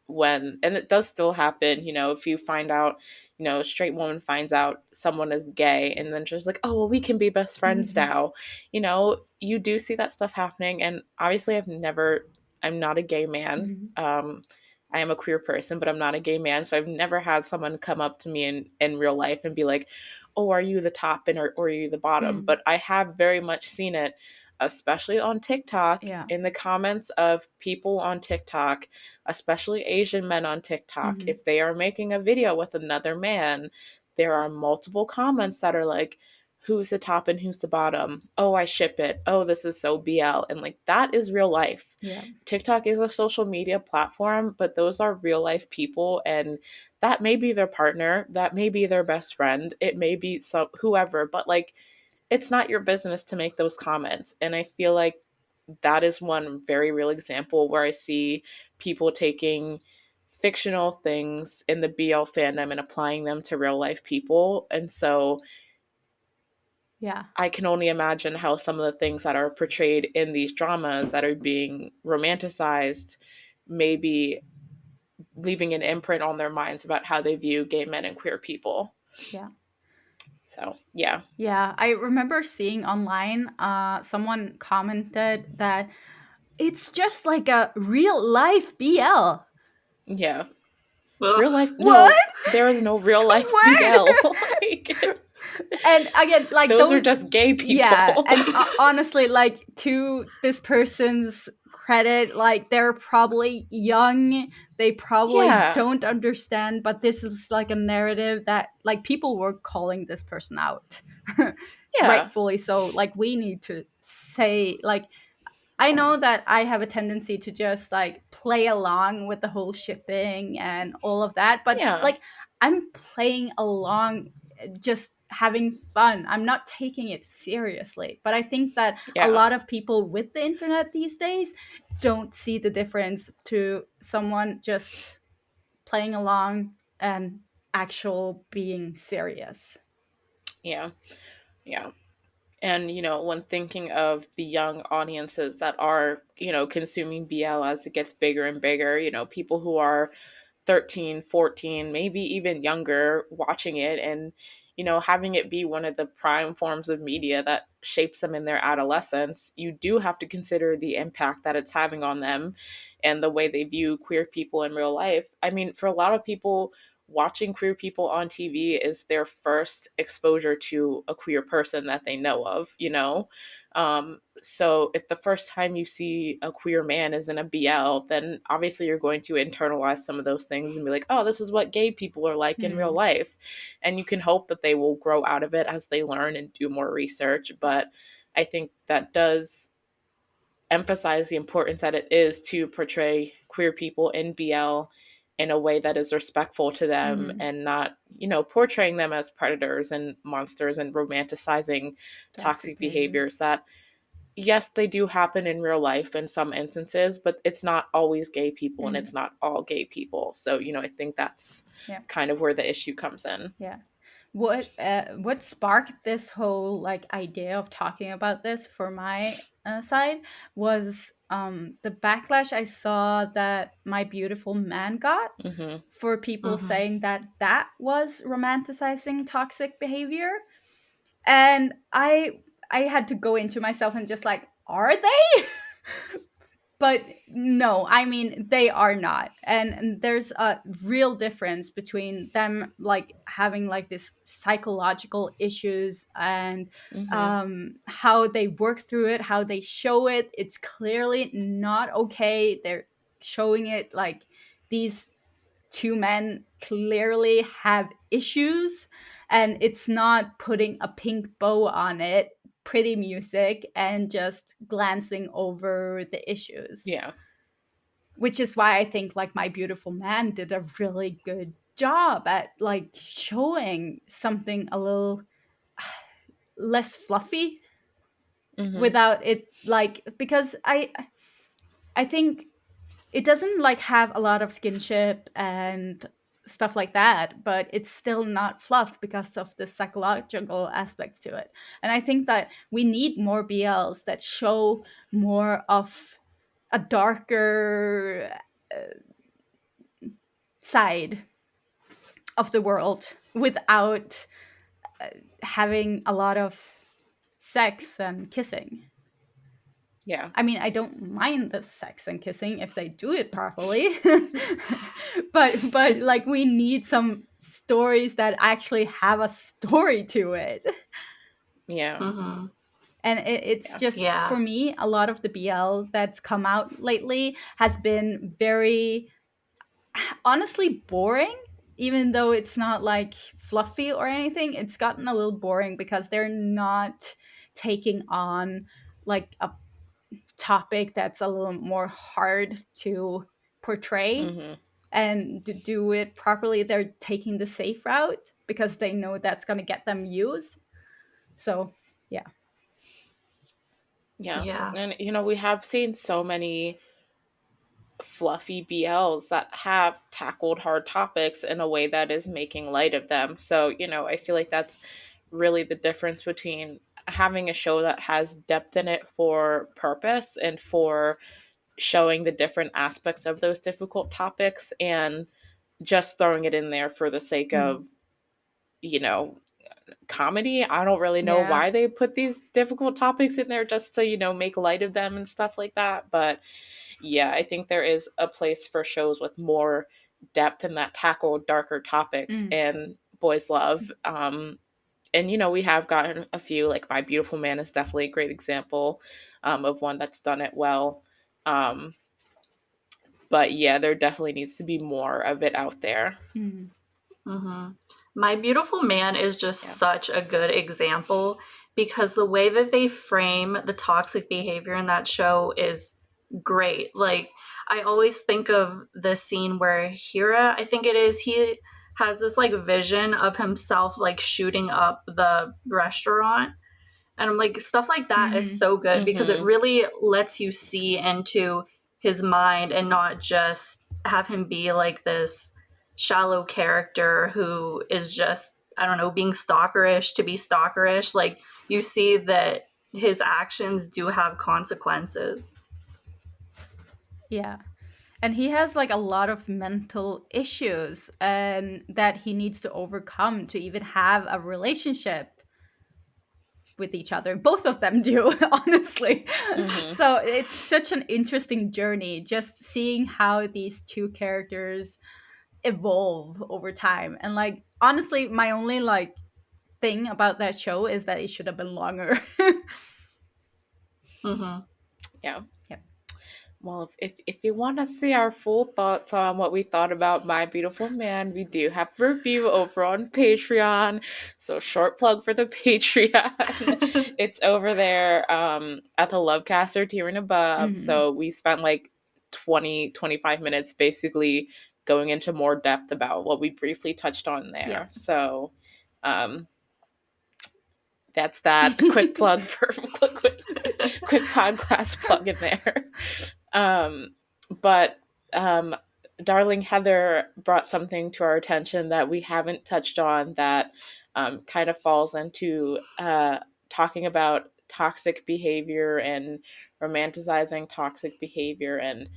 when, and it does still happen, if you find out, a straight woman finds out someone is gay, and then she's like, oh well, we can be best friends Mhm. now. You do see that stuff happening. And obviously I'm not a gay man. Mhm. I am a queer person, but I'm not a gay man, so I've never had someone come up to me in real life and be like, oh, are you the top, and or are you the bottom? Mm. But I have very much seen it, especially on TikTok, Yeah. in the comments of people on TikTok, especially Asian men on TikTok. Mhm. If they are making a video with another man, there are multiple comments that are like, who's the top and who's the bottom? Oh, I ship it. Oh, this is so BL. And like, that is real life. Yeah. TikTok is a social media platform, but those are real life people, and that may be their partner, that may be their best friend, it may be some whoever, but like, it's not your business to make those comments. And I feel like that is one very real example where I see people taking fictional things in the BL fandom and applying them to real life people. And so Yeah. I can only imagine how some of the things that are portrayed in these dramas that are being romanticized may be leaving an imprint on their minds about how they view gay men and queer people. Yeah. So, yeah. Yeah, I remember seeing online, someone commented that it's just like a real life BL. Yeah. Ugh. Real life, What? no, there is no real life BL. What? Like, And again, like those are those, just gay yeah, people. and honestly, like, to this person's credit, like, they're probably young, they probably Yeah. don't understand, but this is like a narrative that, like, people were calling this person out. Yeah. Rightfully so. Like, we need to say, like, I know that I have a tendency to just like play along with the whole shipping and all of that, but Yeah. like, I'm playing along, just having fun. I'm not taking it seriously. But I think that a Yeah. lot of people with the internet these days don't see the difference to someone just playing along and actual being serious. Yeah. Yeah. And, when thinking of the young audiences that are, consuming BL as it gets bigger and bigger, people who are 13, 14, maybe even younger watching it, and, having it be one of the prime forms of media that shapes them in their adolescence, you do have to consider the impact that it's having on them and the way they view queer people in real life. I mean, for a lot of people, watching queer people on TV is their first exposure to a queer person that they know of. So if the first time you see a queer man is in a BL, then obviously you're going to internalize some of those things and be like, oh, this is what gay people are like in real life. And you can hope that they will grow out of it as they learn and do more research. But I think that does emphasize the importance that it is to portray queer people in BL in a way that is respectful to them and not, portraying them as predators and monsters and romanticizing toxic behaviors that, yes, they do happen in real life in some instances, but it's not always gay people and it's not all gay people. So, I think that's kind of where the issue comes in. Yeah. What sparked this whole like idea of talking about this for my side was the backlash I saw that My Beautiful Man got for people saying that that was romanticizing toxic behavior, and I had to go into myself and just like, are they? But no, I mean, they are not. And there's a real difference between them like having like this psychological issues and how they work through it, how they show it. It's clearly not okay. They're showing it like these two men clearly have issues, and it's not putting a pink bow on it, pretty music, and just glancing over the issues. Yeah. Which is why I think like My Beautiful Man did a really good job at like showing something a little less fluffy without it, like, because I think it doesn't like have a lot of skinship and stuff like that, but it's still not fluff because of the psychological aspects to it. And I think that we need more BLs that show more of a darker side of the world without having a lot of sex and kissing. Yeah. I mean, I don't mind the sex and kissing if they do it properly. but like we need some stories that actually have a story to it. Yeah. And it's just, for me, a lot of the BL that's come out lately has been very honestly boring. Even though it's not like fluffy or anything, it's gotten a little boring because they're not taking on like a topic that's a little more hard to portray and to do it properly. They're taking the safe route because they know that's going to get them views. So yeah. And we have seen so many fluffy BLs that have tackled hard topics in a way that is making light of them. So, I feel like that's really the difference between having a show that has depth in it for purpose and for showing the different aspects of those difficult topics and just throwing it in there for the sake of, comedy. I don't really know why they put these difficult topics in there just to, make light of them and stuff like that. But yeah, I think there is a place for shows with more depth and that tackle darker topics and boys love. And we have gotten a few, like My Beautiful Man is definitely a great example of one that's done it well. But yeah, there definitely needs to be more of it out there. My Beautiful Man is just such a good example because the way that they frame the toxic behavior in that show is great. Like, I always think of the scene where Hira, I think it is, he has this like vision of himself like shooting up the restaurant. And I'm like, stuff like that is so good because it really lets you see into his mind and not just have him be like this shallow character who is just, I don't know, being stalkerish to be stalkerish. Like, you see that his actions do have consequences. Yeah. And he has like a lot of mental issues and that he needs to overcome to even have a relationship with each other. Both of them do, honestly. Mm-hmm. So it's such an interesting journey just seeing how these two characters evolve over time. And like honestly, my only like thing about that show is that it should have been longer. Mm-hmm. Yeah. Yep. Well, if you want to see our full thoughts on what we thought about My Beautiful Man, we do have a review over on Patreon. So, short plug for the Patreon. It's over there at the LoveCast or tier and above. Mhm. So, we spent like 25 minutes basically going into more depth about what we briefly touched on Yeah. there. So, um, that's that. A quick plug for quick podcast plug in there. Um, but darling Heather brought something to our attention that we haven't touched on that kind of falls into talking about toxic behavior and romanticizing toxic behavior and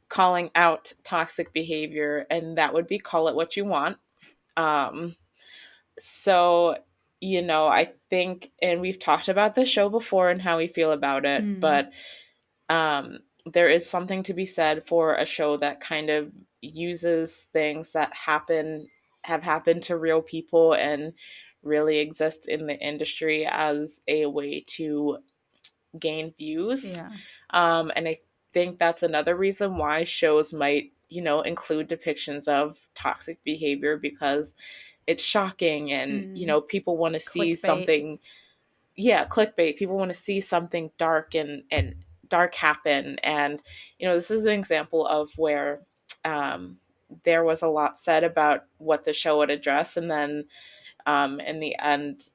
calling out toxic behavior, and that would be call it what you want. Um, so, I think, and we've talked about the show before and how we feel about it, Mm. but there is something to be said for a show that kind of uses things that have happened to real people and really exist in the industry as a way to gain views. Yeah. And I think that's another reason why shows might, include depictions of toxic behavior because it's shocking and, Mm. people want to see Clickbait. something, yeah, clickbait. People want to see something dark and dark happen. And, this is an example of where there was a lot said about what the show would address. And then in the end,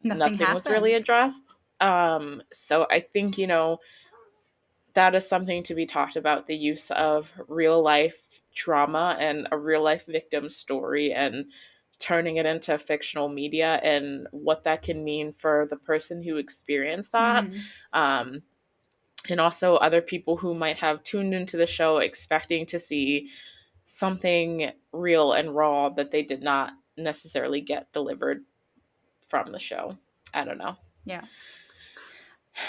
Nothing nothing was really happened. addressed. So I think, that is something to be talked about, the use of real life trauma and a real life victim story and turning it into fictional media and what that can mean for the person who experienced that. Mm. Um, and also other people who might have tuned into the show expecting to see something real and raw that they did not necessarily get delivered from the show. I don't know. Yeah.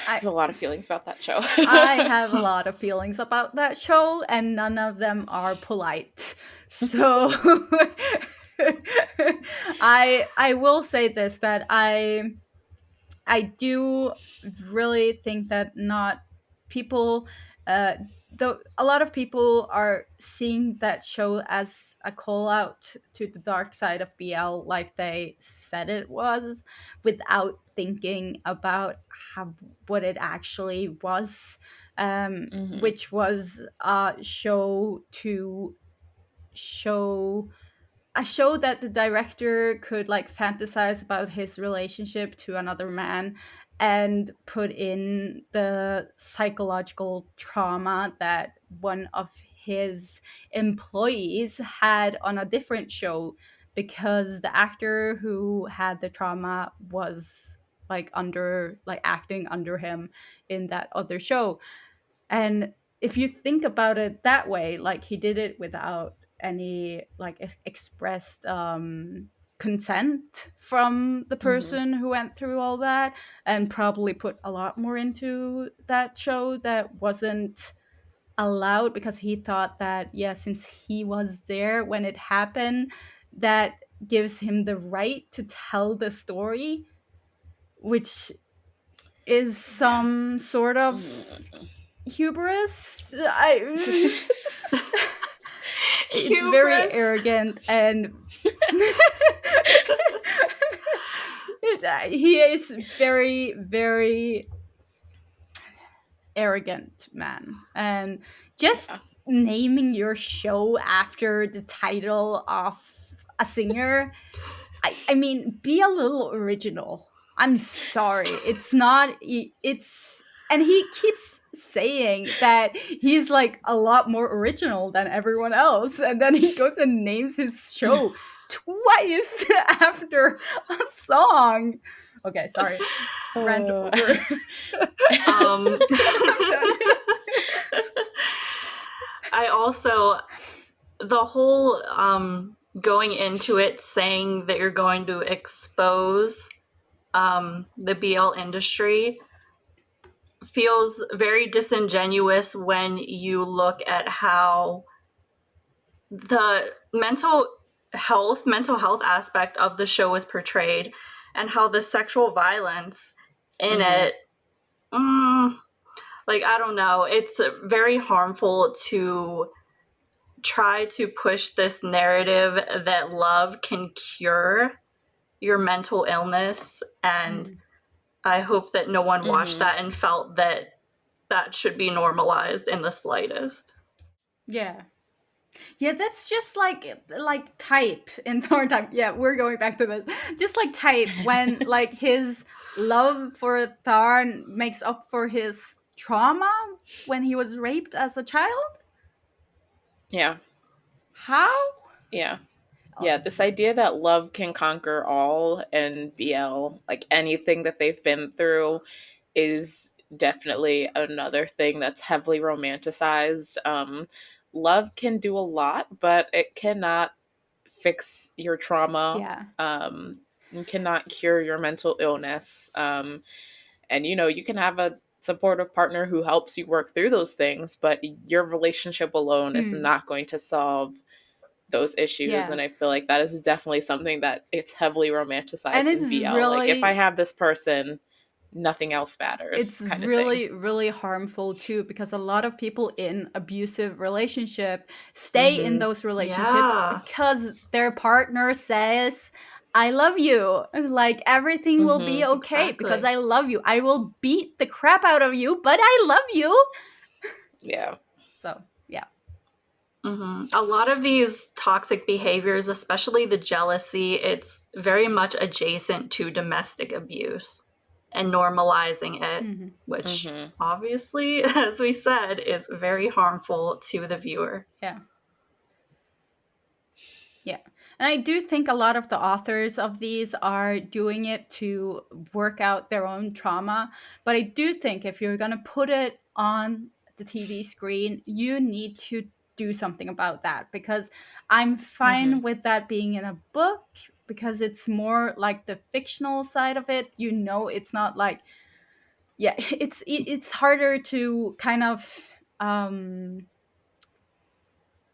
I I have a lot of feelings about that show. I have a lot of feelings about that show, and none of them are polite. So I will say this, that I do really think that not people uh though a lot of people are seeing that show as a call out to the dark side of BL, like they said it was, without thinking about how what it actually was, Hmm. which was a show to show a show that the director could like fantasize about his relationship to another man and put in the psychological trauma that one of his employees had on a different show, because the actor who had the trauma was like under like acting under him in that other show. And if you think about it that way, like he did it without any like expressed consent from the Hmm. person who went through all that, and probably put a lot more into that show that wasn't allowed because he thought that, yeah, since he was there when it happened, that gives him the right to tell the story, which is Yeah. some sort of hubris. It's very Hubris. arrogant, and he is very, very arrogant man. And just Yeah. naming your show after the title of a singer, I mean, be a little original. I'm sorry. It's not, it's, and he keeps saying that he's like a lot more original than everyone else. And then he goes and names his show twice after a song. Okay, sorry. Rant Uh, over. Um, I'm done. I also the whole going into it saying that you're going to expose the BL industry feels very disingenuous when you look at how the mental health aspect of the show is portrayed and how the sexual violence in Mm-hmm. it, mm, like, I don't know, it's very harmful to try to push this narrative that love can cure your mental illness. And Mm. I hope that no one watched Mm-hmm. that and felt that that should be normalized in the slightest. Yeah. Yeah, that's just like type in Thor time. Yeah, we're going back to this. Just like type when like his love for Thor makes up for his trauma when he was raped as a child. Yeah. How? Yeah. Oh, Yeah, this idea that love can conquer all and BL, like anything that they've been through, is definitely another thing that's heavily romanticized. Love can do a lot, but it cannot fix your trauma. yeah. And cannot cure your mental illness. And you can have a supportive partner who helps you work through those things, but your relationship alone is Mm, not going to solve those issues. yeah. And I feel like that is definitely something that it's heavily And romanticized in BL. Like, if I have this person, nothing else matters, it's kind of thing. really harmful too, because a lot of people in abusive relationship stay in Mm-hmm. those relationships Yeah. because their partner says, I love you, like everything will be Mm-hmm. okay because Exactly. I love you, I will beat the crap out of you, but I love you. Yeah. So yeah. A lot of these toxic behaviors, especially the jealousy, it's very much adjacent to domestic abuse and normalizing it, Hmm. which Mm-hmm. obviously, as we said, is very harmful to the viewer. Yeah. Yeah. And I do think a lot of the authors of these are doing it to work out their own trauma. But I do think if you're going to put it on the TV screen, you need to do something about that, because I'm Mm-hmm. fine with that being in a book because it's more like the fictional side of it. It's not like, yeah, it's harder to kind of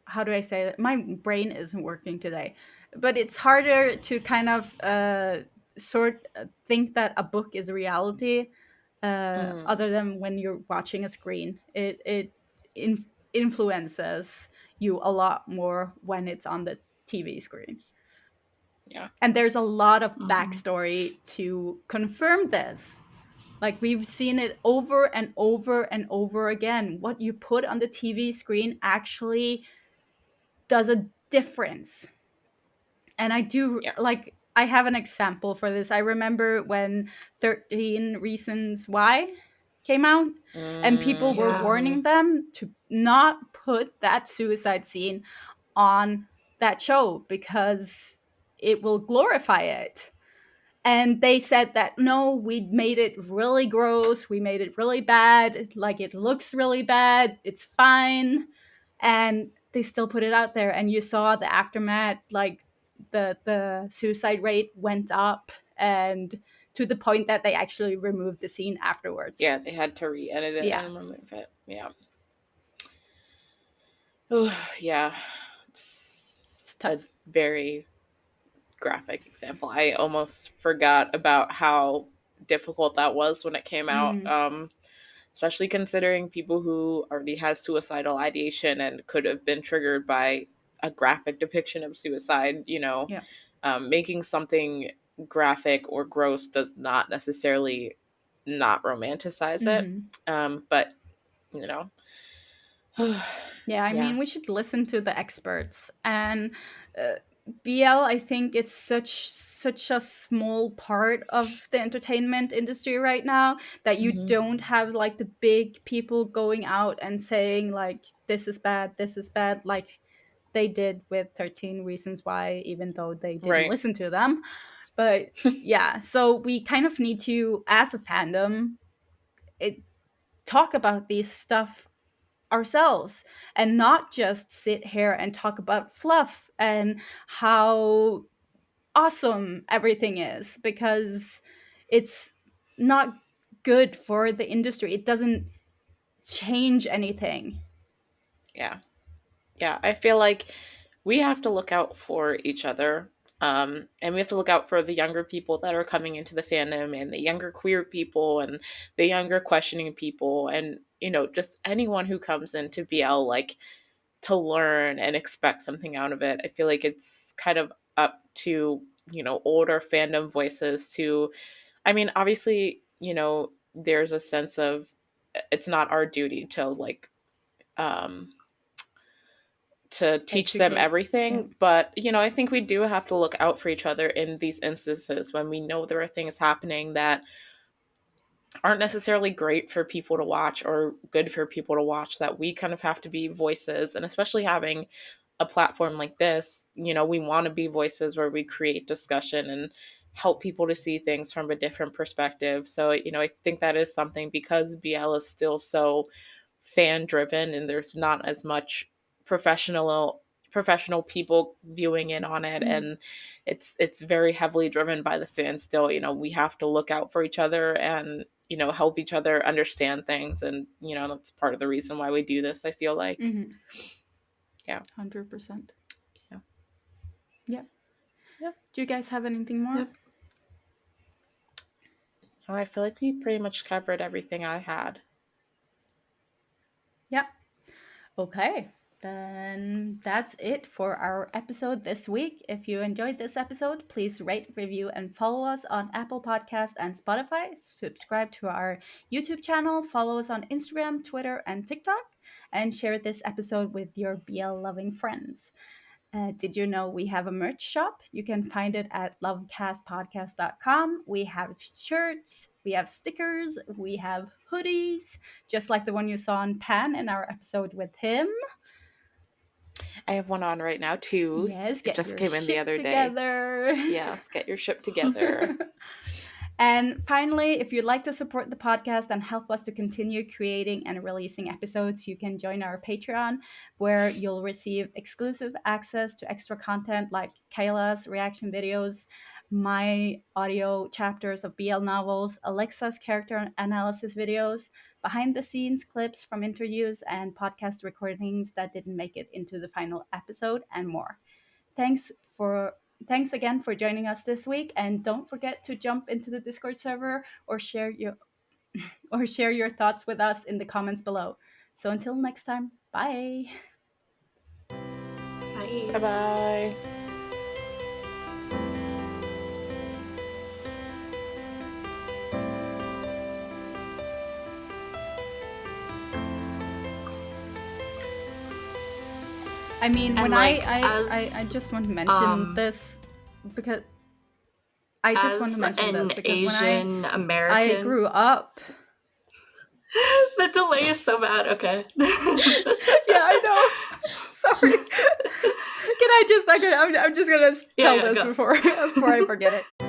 how do I say that? My brain isn't working today, but it's harder to kind of think that a book is a reality, Mm-hmm. other than when you're watching a screen. It influences you a lot more when it's on the TV screen. Yeah. And there's a lot of Hmm. backstory to confirm this. Like, we've seen it over and over and over again. What you put on the TV screen actually does a difference. And I do, Yeah. like, I have an example for this. I remember when 13 Reasons Why came out, and people were Yeah. Mm-hmm. warning them to not put that suicide scene on that show because it will glorify it. And they said that no, we made it really gross, we made it really bad, like it looks really bad, it's fine. And they still put it out there, and you saw the aftermath, like the suicide rate went up, and to the point that they actually removed the scene afterwards. Yeah, they had to re-edit it Yeah, and remove it. Yeah. Oh, yeah. it's It's a tough. very graphic example. I almost forgot about how difficult that was when it came out. Mm, Especially considering people who already have suicidal ideation and could have been triggered by a graphic depiction of suicide. yeah. Making something graphic or gross does not necessarily not romanticize it. Hmm. But you know, Yeah, I yeah. mean, we should listen to the experts. And uh, BL, I think it's such a small part of the entertainment industry right now that you Hmm. don't have like the big people going out and saying like this is bad, like they did with 13 Reasons Why, even though they didn't Right. listen to them. But yeah, so we kind of need to, as a fandom, it, talk about these stuff ourselves and not just sit here and talk about fluff and how awesome everything is, because it's not good for the industry. It doesn't change anything. Yeah. Yeah. I feel like we have to look out for each other. And we have to look out for the younger people that are coming into the fandom, and the younger queer people, and the younger questioning people, and, just anyone who comes into BL, like, to learn and expect something out of it. I feel like it's kind of up to, older fandom voices to, I mean, obviously, there's a sense of it's not our duty to, like, um, to teach them Educate. Yeah. everything. But, I think we do have to look out for each other in these instances when we know there are things happening that aren't necessarily great for people to watch or good for people to watch, that we kind of have to be voices. And especially having a platform like this, we want to be voices where we create discussion and help people to see things from a different perspective. So, I think that is something, because BL is still so fan driven and there's not as much professional people viewing in on it, Mm. and it's very heavily driven by the fans still. We have to look out for each other and, help each other understand things, and, that's part of the reason why we do this, I feel like. Mm-hmm. Yeah. 100%. Yeah. Yeah. Yeah. Do you guys have anything more? Yep. Oh, I feel like we pretty much covered everything I had. Yeah. Okay. Then that's it for our episode this week. If you enjoyed this episode, please rate, review, and follow us on Apple Podcasts and Spotify. Subscribe to our YouTube channel, follow us on Instagram, Twitter, and TikTok, and share this episode with your BL loving friends. Did you know we have a merch shop? You can find it at lovecastpodcast.com. We have shirts, we have stickers, we have hoodies, just like the one you saw on Pan in our episode with him. I have one on right now too. Yes, It get just your came in the shit other day. together. Yes, get your ship together. And finally, if you'd like to support the podcast and help us to continue creating and releasing episodes, you can join our Patreon, where you'll receive exclusive access to extra content like Kayla's reaction videos, my audio chapters of BL novels, Alexa's character analysis videos, behind the scenes clips from interviews, and podcast recordings that didn't make it into the final episode, and more. Thanks again for joining us this week, and don't forget to jump into the Discord server or share your thoughts with us in the comments below. So until next time, bye. Bye. Bye-bye. I mean, And, when like, I just want to mention this because I just want to mention this because when Asian I American, grew up. the delay is so bad. Okay. Yeah, I know. Sorry. I'm just gonna tell this go. before I forget it.